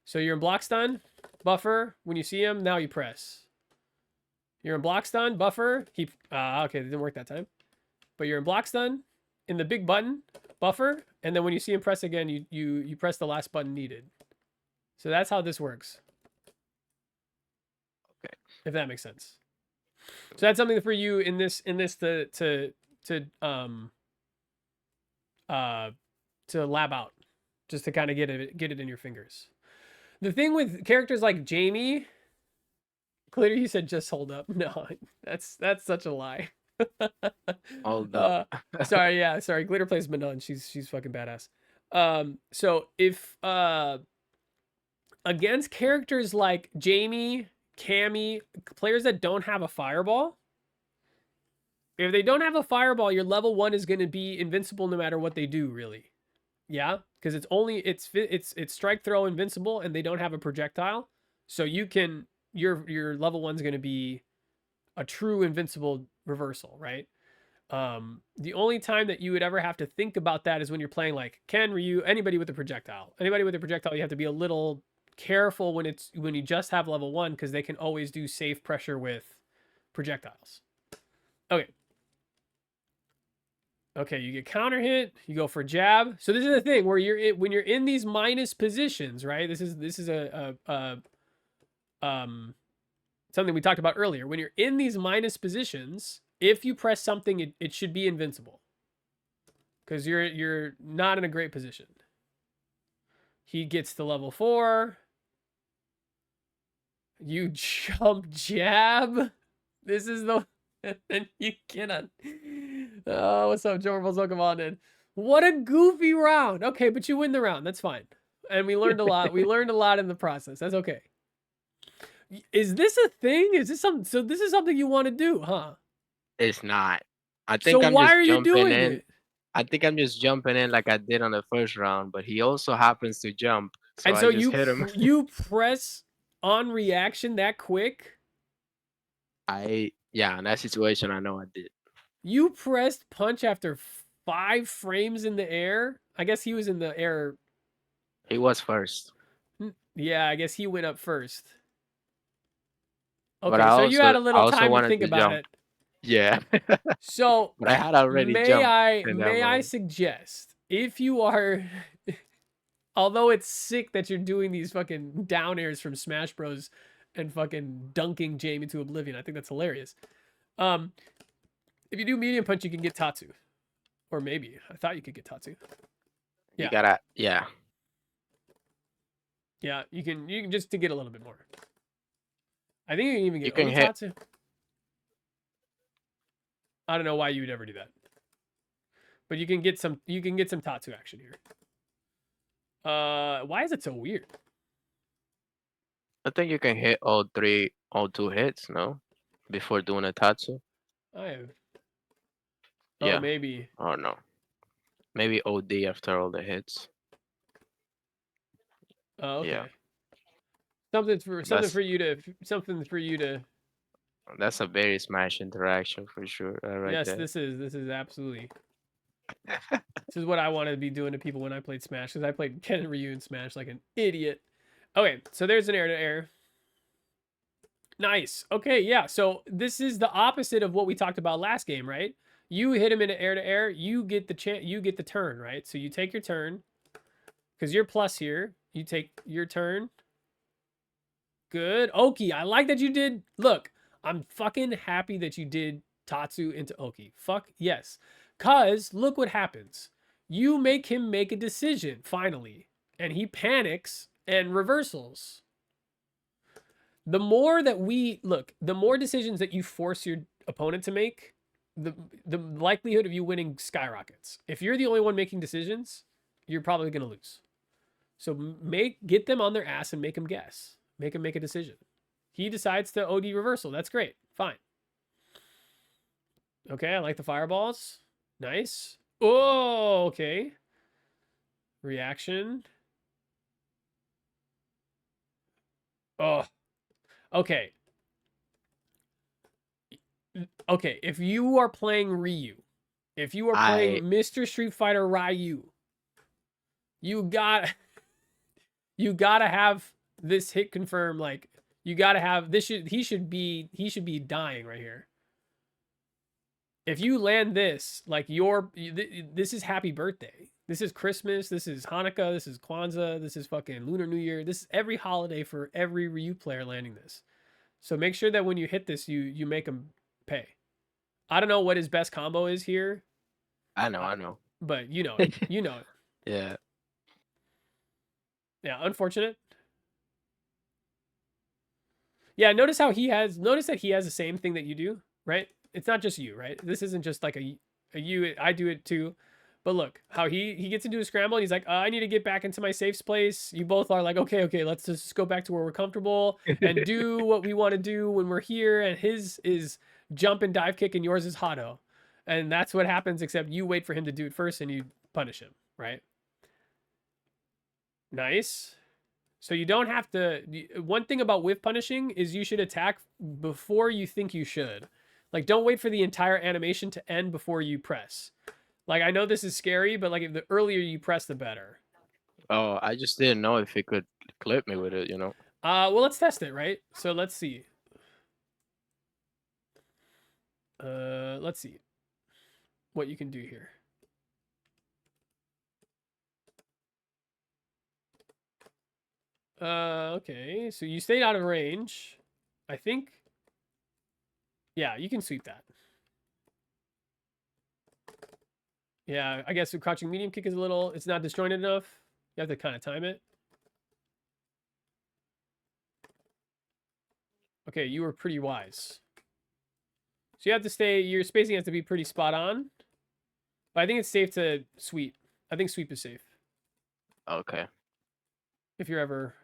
So you're in block stun, buffer. When you see him, now you press. You're in block stun, buffer. Keep. Okay, it didn't work that time. But you're in block stun, in the big button, buffer, and then when you see him press again, you press the last button needed. So that's how this works. Okay. If that makes sense. So that's something for you in this to lab out, just to kind of get it in your fingers. The thing with characters like Jamie, Glitter, you said just hold up. No, that's such a lie. Hold up. Sorry. Glitter plays Manon. She's fucking badass. So if against characters like Jamie, Cammy, players that don't have a fireball, if they don't have a fireball, your level 1 is going to be invincible no matter what they do, really. Yeah, because it's strike throw invincible and they don't have a projectile. So you can your level 1's going to be a true invincible reversal, right? The only time that you would ever have to think about that is when you're playing like Ken, Ryu, anybody with a projectile. Anybody with a projectile, you have to be a little careful when you just have level 1 because they can always do safe pressure with projectiles. Okay, you get counter hit, you go for jab. So this is the thing where when you're in these minus positions, right? This is something we talked about earlier. When you're in these minus positions, if you press something, it should be invincible. Because you're not in a great position. He gets to level 4. You jump jab. This is the and you cannot. Oh, what's up, Jorvals? Welcome on in. What a goofy round. Okay, but you win the round. That's fine. And we learned a lot. We learned a lot in the process. That's okay. Is this a thing? Is this something? So this is something you want to do, huh? It's not. I think So I'm why just are you jumping doing in. it? I think I'm just jumping in like I did on the first round, but he also happens to jump, so And I so just hit him. you press on reaction that quick? Yeah, in that situation, I know I did. You pressed punch after 5 frames in the air? I guess he was in the air. He was first. Yeah, I guess he went up first. But Okay, so you had a little time to wanted think to about jump. it. Yeah. So But I had already jumped in that may I moment. suggest, if you are although it's sick that you're doing these fucking down airs from Smash Bros and fucking dunking Jamie to oblivion. I think that's hilarious. If you do medium punch, you can get Tatsu. Or maybe. I thought you could get Tatsu. Yeah. You gotta, yeah. Yeah, you can just to get a little bit more. I think you can even You get can hit. Otatsu. I don't know why you would ever do that. But you can get some Tatsu action here. Why is it so weird? I think you can hit all 2 hits, no? Before doing a Tatsu. I have. Yeah. Oh, maybe. Oh no. Maybe OD after all the hits. Oh, okay. Yeah. Something for you to. That's a very Smash interaction for sure. Right Yes, there. this is absolutely. This is what I wanted to be doing to people when I played Smash, because I played Ken and Ryu in Smash like an idiot. Okay, so there's an air to air. Nice. Okay, yeah. So this is the opposite of what we talked about last game, right? You hit him in an air to air, you get the turn, right? So you take your turn because you're plus here. You take your turn. Good. Oki, I like that you did. Look, I'm fucking happy that you did Tatsu into Oki. Fuck yes. Cause look what happens. You make him make a decision finally, and he panics and reversals. The more that the more decisions that you force your opponent to make, the the likelihood of you winning skyrockets. If you're the only one making decisions, you're probably going to lose. So get them on their ass and make them guess. Make them make a decision. He decides to OD reversal. That's great. Fine. Okay, I like the fireballs. Nice. Oh, okay. Reaction. Oh, okay. Okay, if you are playing Ryu, if you are I playing Mr. Street Fighter Ryu, you got you gotta have this hit confirm. Like you gotta have this. He should be dying right here. If you land this, like this is happy birthday. This is Christmas. This is Hanukkah. This is Kwanzaa. This is fucking Lunar New Year. This is every holiday for every Ryu player landing this. So make sure that when you hit this, you make them pay. I don't know what his best combo is here, I know. but you know it. You know it. Yeah. Yeah, unfortunate. Yeah, notice that he has the same thing that you do, right? It's not just you, right? This isn't just like a you. I do it too. But look, how he gets into a scramble and he's like, I need to get back into my safe place. You both are like, okay, let's just go back to where we're comfortable and do what we want to do when we're here. And his is jump and dive kick and yours is Hado. And that's what happens, except you wait for him to do it first and you punish him, right? Nice. So you don't have to. One thing about whiff punishing is you should attack before you think you should. Like, don't wait for the entire animation to end before you press. Like, I know this is scary, but like, the earlier you press, the better. Oh, I just didn't know if he could clip me with it, Well, let's test it, right? So let's see. Let's see what you can do here. Okay. So you stayed out of range. I think. Yeah, you can sweep that. Yeah, I guess the crouching medium kick is it's not disjointed enough. You have to kind of time it. Okay, you were pretty wise. So you have to your spacing has to be pretty spot on. But I think it's safe to sweep. I think sweep is safe. Okay. If you're ever...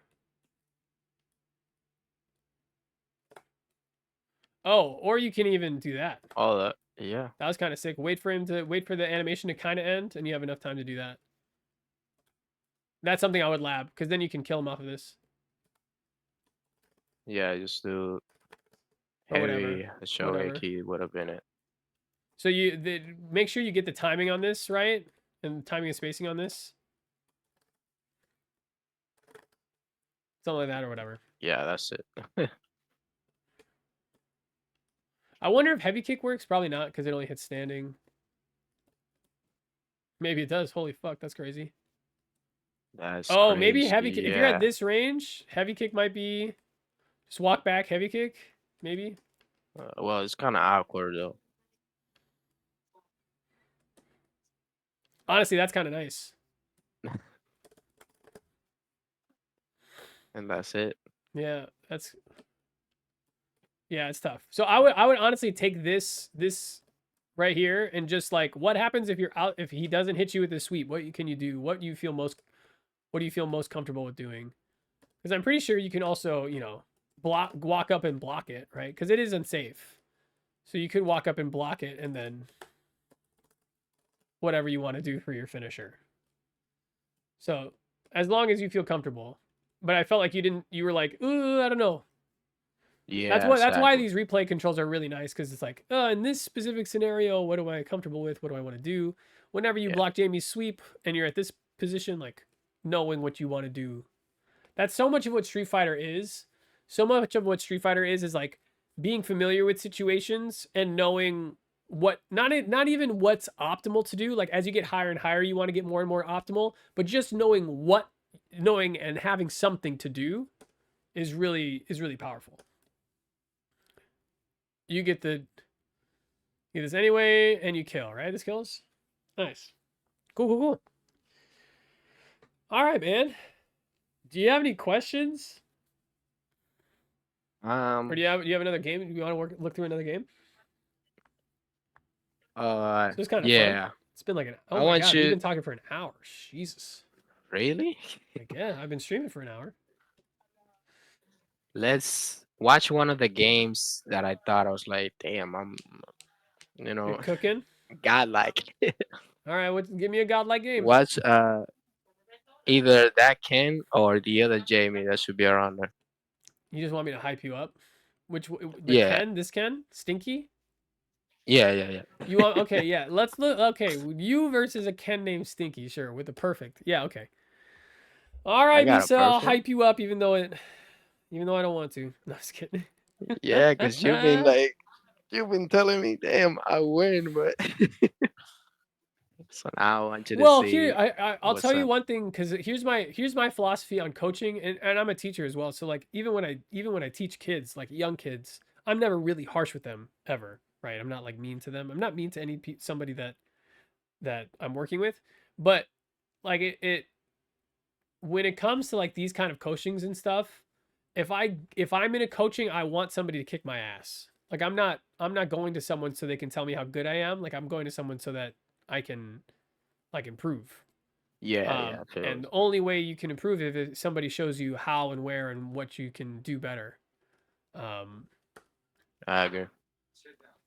Oh, or you can even do that. All that, yeah. That was kind of sick. Wait for the animation to kind of end, and you have enough time to do that. That's something I would lab, because then you can kill him off of this. Yeah, just do Or whatever. heavy, Shogeki would have been it. So make sure you get the timing on this right, and timing and spacing on this. Something like that or whatever. Yeah, that's it. I wonder if heavy kick works. Probably not, because it only hits standing. Maybe it does. Holy fuck, that's crazy. That's crazy. Maybe heavy kick. Yeah. If you're at this range, heavy kick might be just walk back, heavy kick, maybe. Well, it's kind of awkward though. Honestly, that's kind of nice. And that's it. Yeah, it's tough. So I would honestly take this right here and just like, what happens if if he doesn't hit you with the sweep? What can you do? What do you feel most comfortable with doing? Because I'm pretty sure you can also, walk up and block it, right? Because it is unsafe. So you could walk up and block it and then whatever you want to do for your finisher. So as long as you feel comfortable. But I felt like you were like, ooh, I don't know. Yeah, that's why these replay controls are really nice, because it's like, in this specific scenario, what am I comfortable with? What do I want to do? Whenever you block Jamie's sweep and you're at this position, like knowing what you want to do. That's so much of what Street Fighter is. So much of what Street Fighter is like being familiar with situations and knowing what not even what's optimal to do. Like as you get higher and higher, you want to get more and more optimal, but just knowing and having something to do is really powerful. You get this anyway, and you kill, right? This kills. Nice. Cool. All right, man. Do you have any questions? Or do you have another game? Do you want to look through another game? So it's kind of fun. Yeah. It's been like oh I my want god, we've you. been talking for an hour. Jesus. Really? Like yeah, I've been streaming for an hour. Let's watch one of the games that I thought I was like, damn, I'm, you You're know, cooking. godlike. All right, give me a godlike game. Watch either that Ken or the other Jamie that should be around there. You just want me to hype you up? The Yeah, Ken? This Ken? Stinky? yeah. You want? Okay, yeah. Let's look. Okay, you versus a Ken named Stinky. Sure, with the perfect. Yeah, okay. All I right, got a Misa. I'll perfect. hype you up, even though I don't want to. No, just kidding. Yeah, cause you've been like, you've been telling me, damn, I win, but so now I want you to Well, here see I'll tell what's you up. one thing because here's my philosophy on coaching, and I'm a teacher as well. So like even when I teach kids, like young kids, I'm never really harsh with them ever, right? I'm not like mean to them. I'm not mean to somebody that I'm working with, but like it when it comes to like these kind of coachings and stuff, if I'm in a coaching, I want somebody to kick my ass. Like I'm not going to someone so they can tell me how good I am. Like I'm going to someone so that I can like improve. Yeah, I feel And the only way you can improve is if somebody shows you how and where and what you can do better. Um, I agree.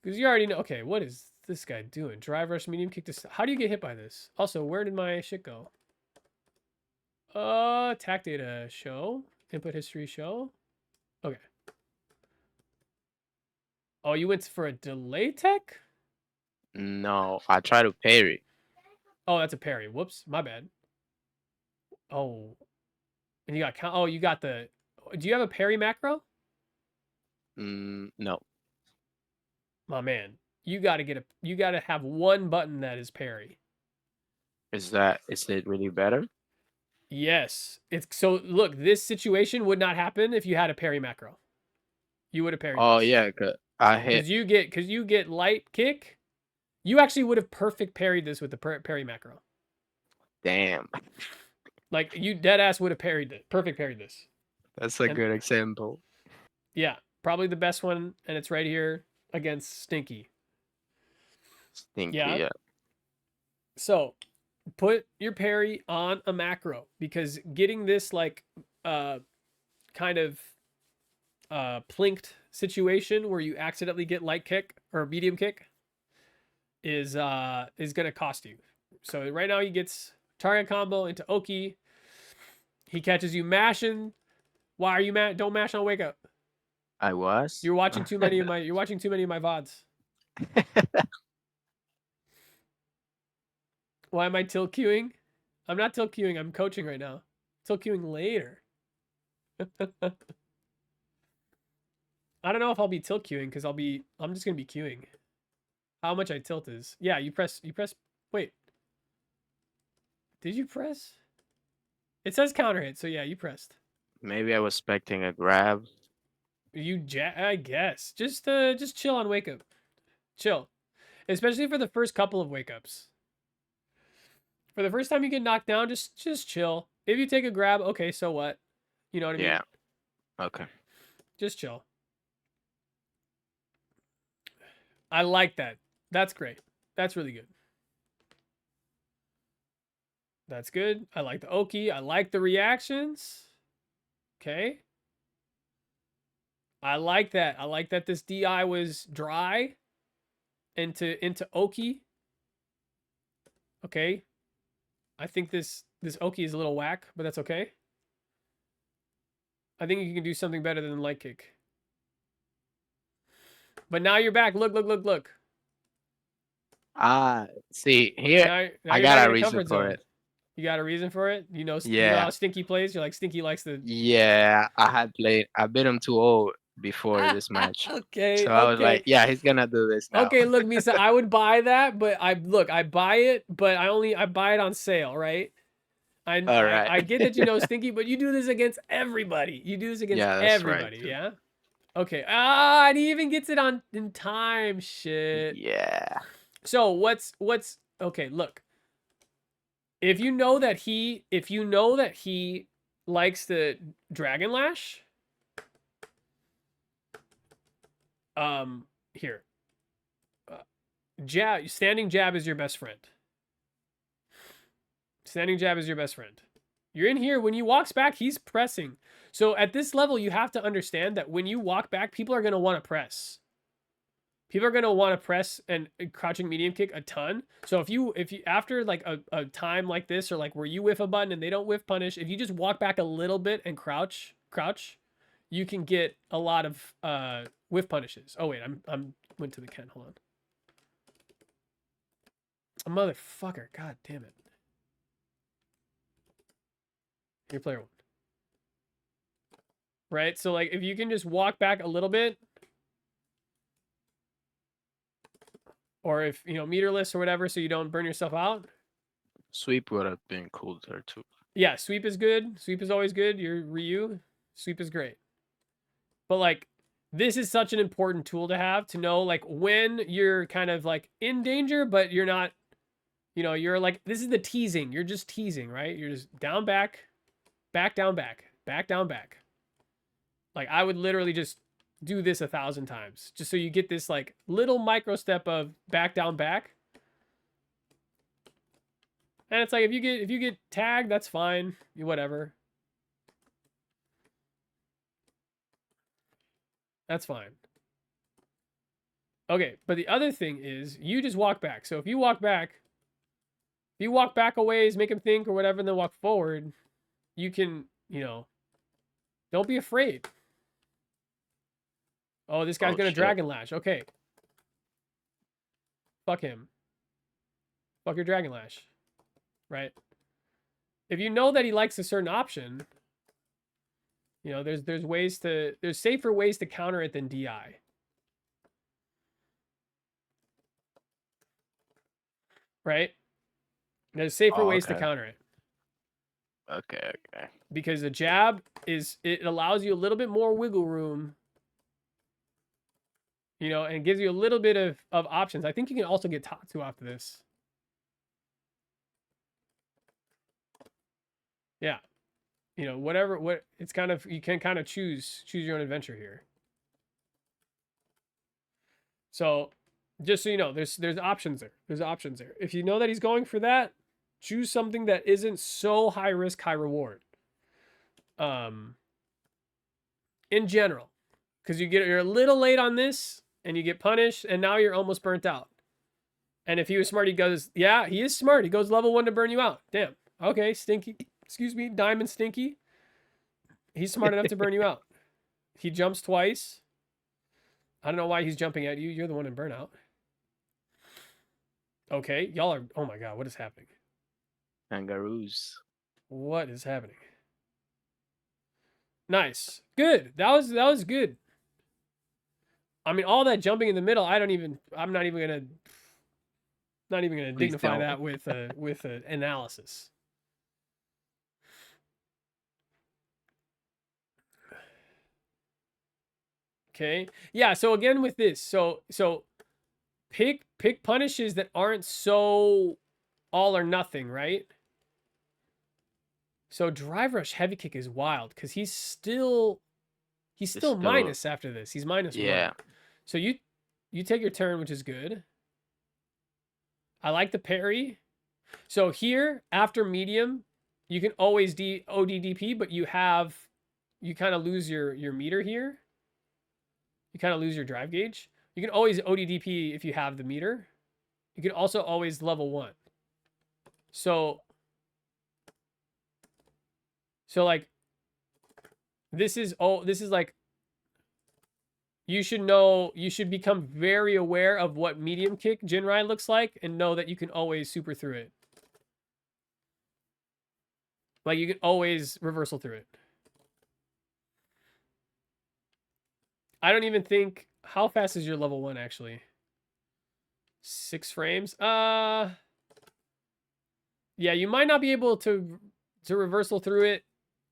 because you already know. Okay, what is this guy doing? Drive rush, medium kick. This. How do you get hit by this? Also, where did my shit go? Attack data show, input history show. Okay. Oh, you went for a delay tech? No, I try to parry. Oh, that's a parry. Whoops, my bad. Oh, and you got count. Oh, you got the. Do you have a parry macro? No. My man, you got to get a. You got to have one button that is parry. Is it really better? Yes, it's so. Look, this situation would not happen if you had a parry macro. You would have parried Oh this yeah, 'cause I hit. because you get light kick. You actually would have perfect parried this with the parry macro. Damn, Like you dead ass would have parried it. Perfect parried this. that's a And good example. yeah, probably the best one, and it's right here against Stinky. Stinky. Yeah. Yeah. So put your parry on a macro because getting this like kind of plinked situation where you accidentally get light kick or medium kick is gonna cost you. So right now he gets target combo into Oki. He catches you mashing. Why are you mad? Don't mash on wake up. I was. You're watching too many of my VODs. Why am I tilt queuing? I'm not tilt queuing, I'm coaching right now. Tilt queuing later. I don't know if I'll be tilt queuing because I'm just gonna be queuing. How much I tilt is. Yeah, you press wait. Did you press? It says counter hit, so yeah, you pressed. Maybe I was expecting a grab. I guess. Just chill on wake up. Chill. Especially for the first couple of wake ups. For the first time you get knocked down, just chill. If you take a grab, okay, so what? You know what I mean? Yeah. Okay. Just chill. I like that. That's great. That's really good. That's good. I like the Oki. I like the reactions. Okay. I like that. I like that this DI was dry into Oki. Okay. I think this Oki is a little whack, but that's okay. I think you can do something better than light kick. But now you're back. Look. Ah, see here, Now I you're back got in a your reason comfort for zone. it. You got a reason for it? You know how Yeah, Stinky plays? You're like Stinky likes to yeah. I beat him too old before this match, Okay, so I was like, okay. yeah, he's gonna do this now. Okay, look, Misa, I would buy that, but I buy it, but I buy it on sale, right? I, All I right. I get that you know Stinky, but you do this against everybody. You do this against Yeah, that's right everybody, too. yeah? Okay. Ah, and he even gets it on in time. Shit. Yeah. So what's okay, look. If you know that he likes the Dragon Lash, Here. Jab, standing jab is your best friend. Standing jab is your best friend. You're in here. When he walks back, he's pressing. So at this level, you have to understand that when you walk back, people are going to want to press. People are going to want to press and crouching medium kick a ton. So if you after like a time like this, or like where you whiff a button and they don't whiff punish, if you just walk back a little bit and crouch, you can get a lot of whiff punishes. Oh wait, I'm went to the Ken. Hold on. A motherfucker. God damn it. Your player one. Right? So like if you can just walk back a little bit, or if meterless or whatever, so you don't burn yourself out. Sweep would have been cool there too. Yeah, sweep is good. Sweep is always good. Your Ryu, sweep is great. But like this is such an important tool to have, to know like when you're kind of like in danger, but you're not, you're like, this is the teasing. You're just teasing, right? You're just down, back, down, back, down, back. Like I would literally just do this 1,000 times just so you get this like little micro step of back, down, back. And it's like if you get tagged, that's fine. Whatever. That's fine. Okay, but the other thing is you just walk back. So if you walk back a ways, make him think or whatever, and then walk forward, you can, don't be afraid. Oh, this guy's gonna Dragon Lash. Okay. Fuck him. Fuck your Dragon Lash. Right? If you know that he likes a certain option, there's safer ways to counter it than DI. Right? There's safer ways to counter it. Okay. Because the jab it allows you a little bit more wiggle room. And it gives you a little bit of options. I think you can also get Tatsu after this. Yeah. It's kind of, you can kind of choose your own adventure here. So just so you know, there's options there. There's options there. If you know that he's going for that, choose something that isn't so high risk, high reward. In general, because you're a little late on this and you get punished and now you're almost burnt out. And if he was smart, he goes, yeah, he is smart. He goes level 1 to burn you out. Damn. Okay, Stinky. Excuse me, Diamond Stinky. He's smart enough to burn you out. He jumps twice. I don't know why he's jumping at you. You're the one in burnout. Okay, y'all are... Oh my god, what is happening? Kangaroos. What is happening? Nice. Good. That was good. I mean, all that jumping in the middle, I'm not even gonna dignify that with an analysis. Okay. Yeah, so again with this, so pick punishes that aren't so all or nothing, right? So drive rush heavy kick is wild because he's still minus after this. He's minus one. So you take your turn, which is good. I like the parry. So here after medium, you can always ODDP, but you kind of lose your meter here. You kind of lose your drive gauge. You can always ODDP if you have the meter. You can also always level 1. So like this is like, you should become very aware of what medium kick Jinrai looks like and know that you can always super through it. Like you can always reversal through it. I don't even think, how fast is your level 1 actually? 6 frames? Yeah, you might not be able to reversal through it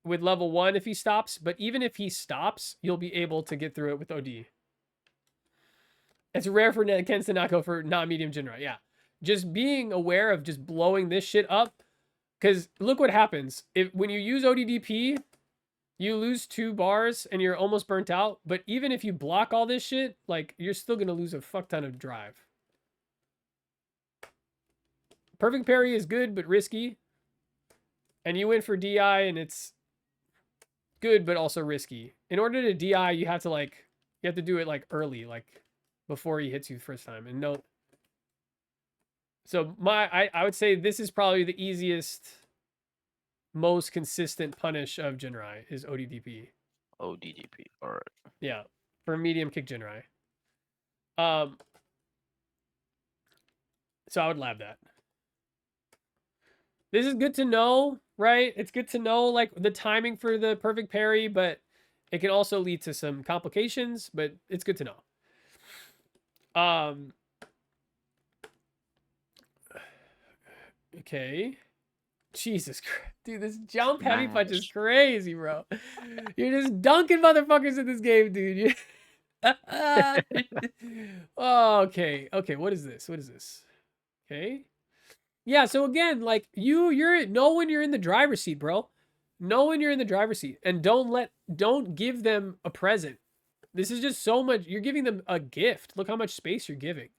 with level 1 if he stops, but even if he stops, you'll be able to get through it with OD. It's rare for Kens to not go for non-medium Jinrai. Yeah. Just being aware of just blowing this shit up, because look what happens. When you use ODDP, You lose 2 bars and you're almost burnt out. But even if you block all this shit, like you're still gonna lose a fuck ton of drive. Perfect parry is good but risky, and you win for DI and it's good but also risky. In order to DI, you have to do it like early, like before he hits you the first time. And no, so I would say this is probably the easiest, most consistent punish of Jinrai is ODDP. ODDP. All right. Yeah, for medium kick Jinrai. Um, so I would lab that. This is good to know, right? It's good to know like the timing for the perfect parry, but it can also lead to some complications, but it's good to know. Okay. Jesus Christ. Dude, this jump heavy punch is Smash. crazy, bro. You're just dunking motherfuckers in this game, dude. Oh, okay. Okay, what is this? What is this? Okay. Yeah, so again, like you're know when you're in the driver's seat, bro. Know when you're in the driver's seat and don't give them a present. This is just so much. You're giving them a gift. Look how much space you're giving.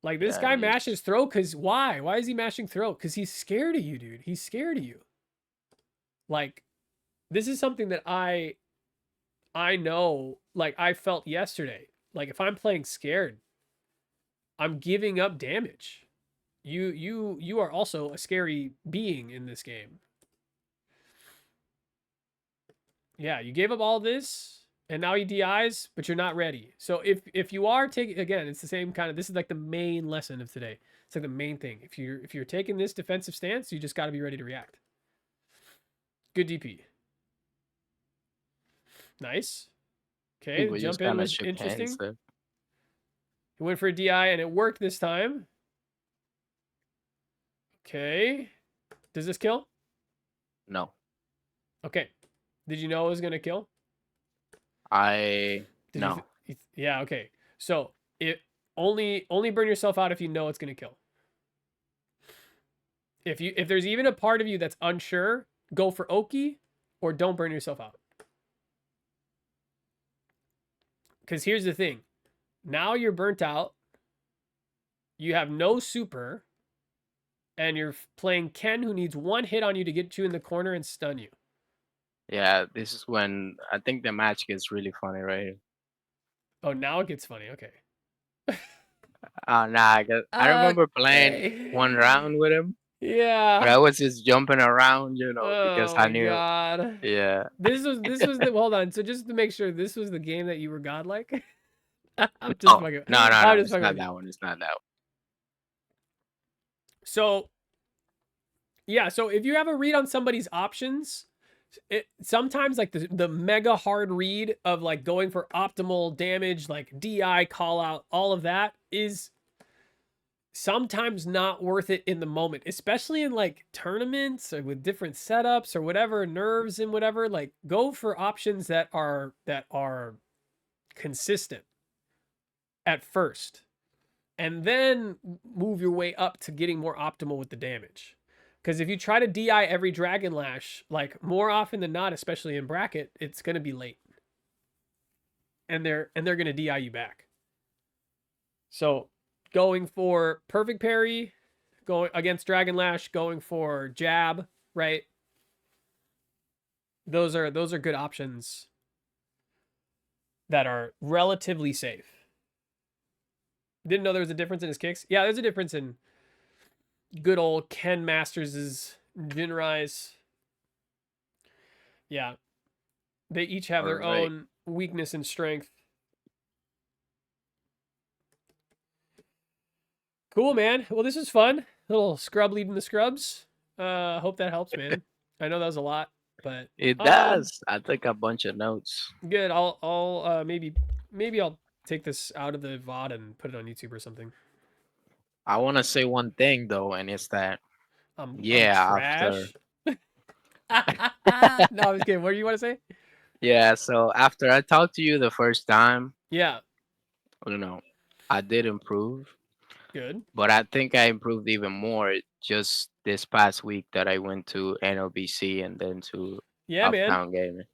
Like this Yeah, guy he's mashes throw because why? Why is he mashing throw? Because he's scared of you, dude. He's scared of you. Like this is something that I know. Like I felt yesterday. Like if I'm playing scared, I'm giving up damage. You are also a scary being in this game. Yeah, you gave up all this and now he DIs, but you're not ready. So if you are taking, again, it's the same kind of, this is like the main lesson of today. It's like the main thing. If you're taking this defensive stance, you just got to be ready to react. Good DP. Nice. Okay, the we just jump in kind of was shook hands interesting. there. He went for a DI and it worked this time. Okay. Does this kill? No, Okay. Did you know it was gonna kill? I Did you? no. Yeah. Okay. So it only burn yourself out if you know it's gonna kill. If there's even a part of you that's unsure, go for Oki or don't burn yourself out. Because here's the thing. Now you're burnt out. You have no super, and you're playing Ken, who needs one hit on you to get you in the corner and stun you. Yeah, this is when I think the match gets really funny, right? Oh, now it gets funny. Okay. Oh nah, I remember playing one Okay. round with him, but Yeah. I was just jumping around, because Oh I my knew. god. Yeah. This was the hold on. So just to make sure, this was the game that you were godlike. I'm just Oh fucking. no no I'm no! just It's fucking not with you. that one. It's not that one. So yeah. So if you have a read on somebody's options, sometimes like the mega hard read of like going for optimal damage, like DI call out, all of that is sometimes not worth it in the moment, especially in like tournaments or with different setups or whatever, nerves and whatever. Like go for options that are consistent at first and then move your way up to getting more optimal with the damage. Because if you try to DI every Dragon Lash, like more often than not, especially in bracket, it's gonna be late, and they're gonna DI you back. So going for perfect parry, going against Dragon Lash, going for jab, right? Those are good options that are relatively safe. Didn't know there was a difference in his kicks. Yeah, there's a difference in good old Ken Masters' Jinrai's. Yeah, they each have All their right. own weakness and strength. Cool, man. Well, this was fun. Little scrub leading the scrubs. Hope that helps, man. I know that was a lot, but It does. I took a bunch of notes. good. I'll maybe I'll take this out of the VOD and put it on YouTube or something. I want to say one thing though, and it's that I'm yeah, after trash. No, I'm just kidding. What do you want to say? yeah, so after I talked to you the first time, Yeah, you know, I did improve, good. but I think I improved even more just this past week that I went to NLBC and then to Yeah, man. Uptown Gaming.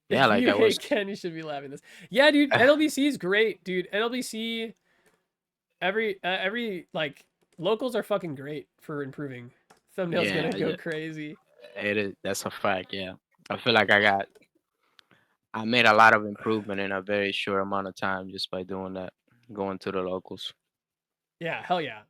Yeah, If like you I was. hate Ken, you should be laughing this. Yeah, dude, NLBC is great, dude. NLBC every like locals are fucking great for improving. Thumbnail's Yeah, gonna go yeah, crazy. it is. That's a fact. Yeah, I feel like I made a lot of improvement in a very short amount of time just by doing that, going to the locals. Yeah, hell yeah.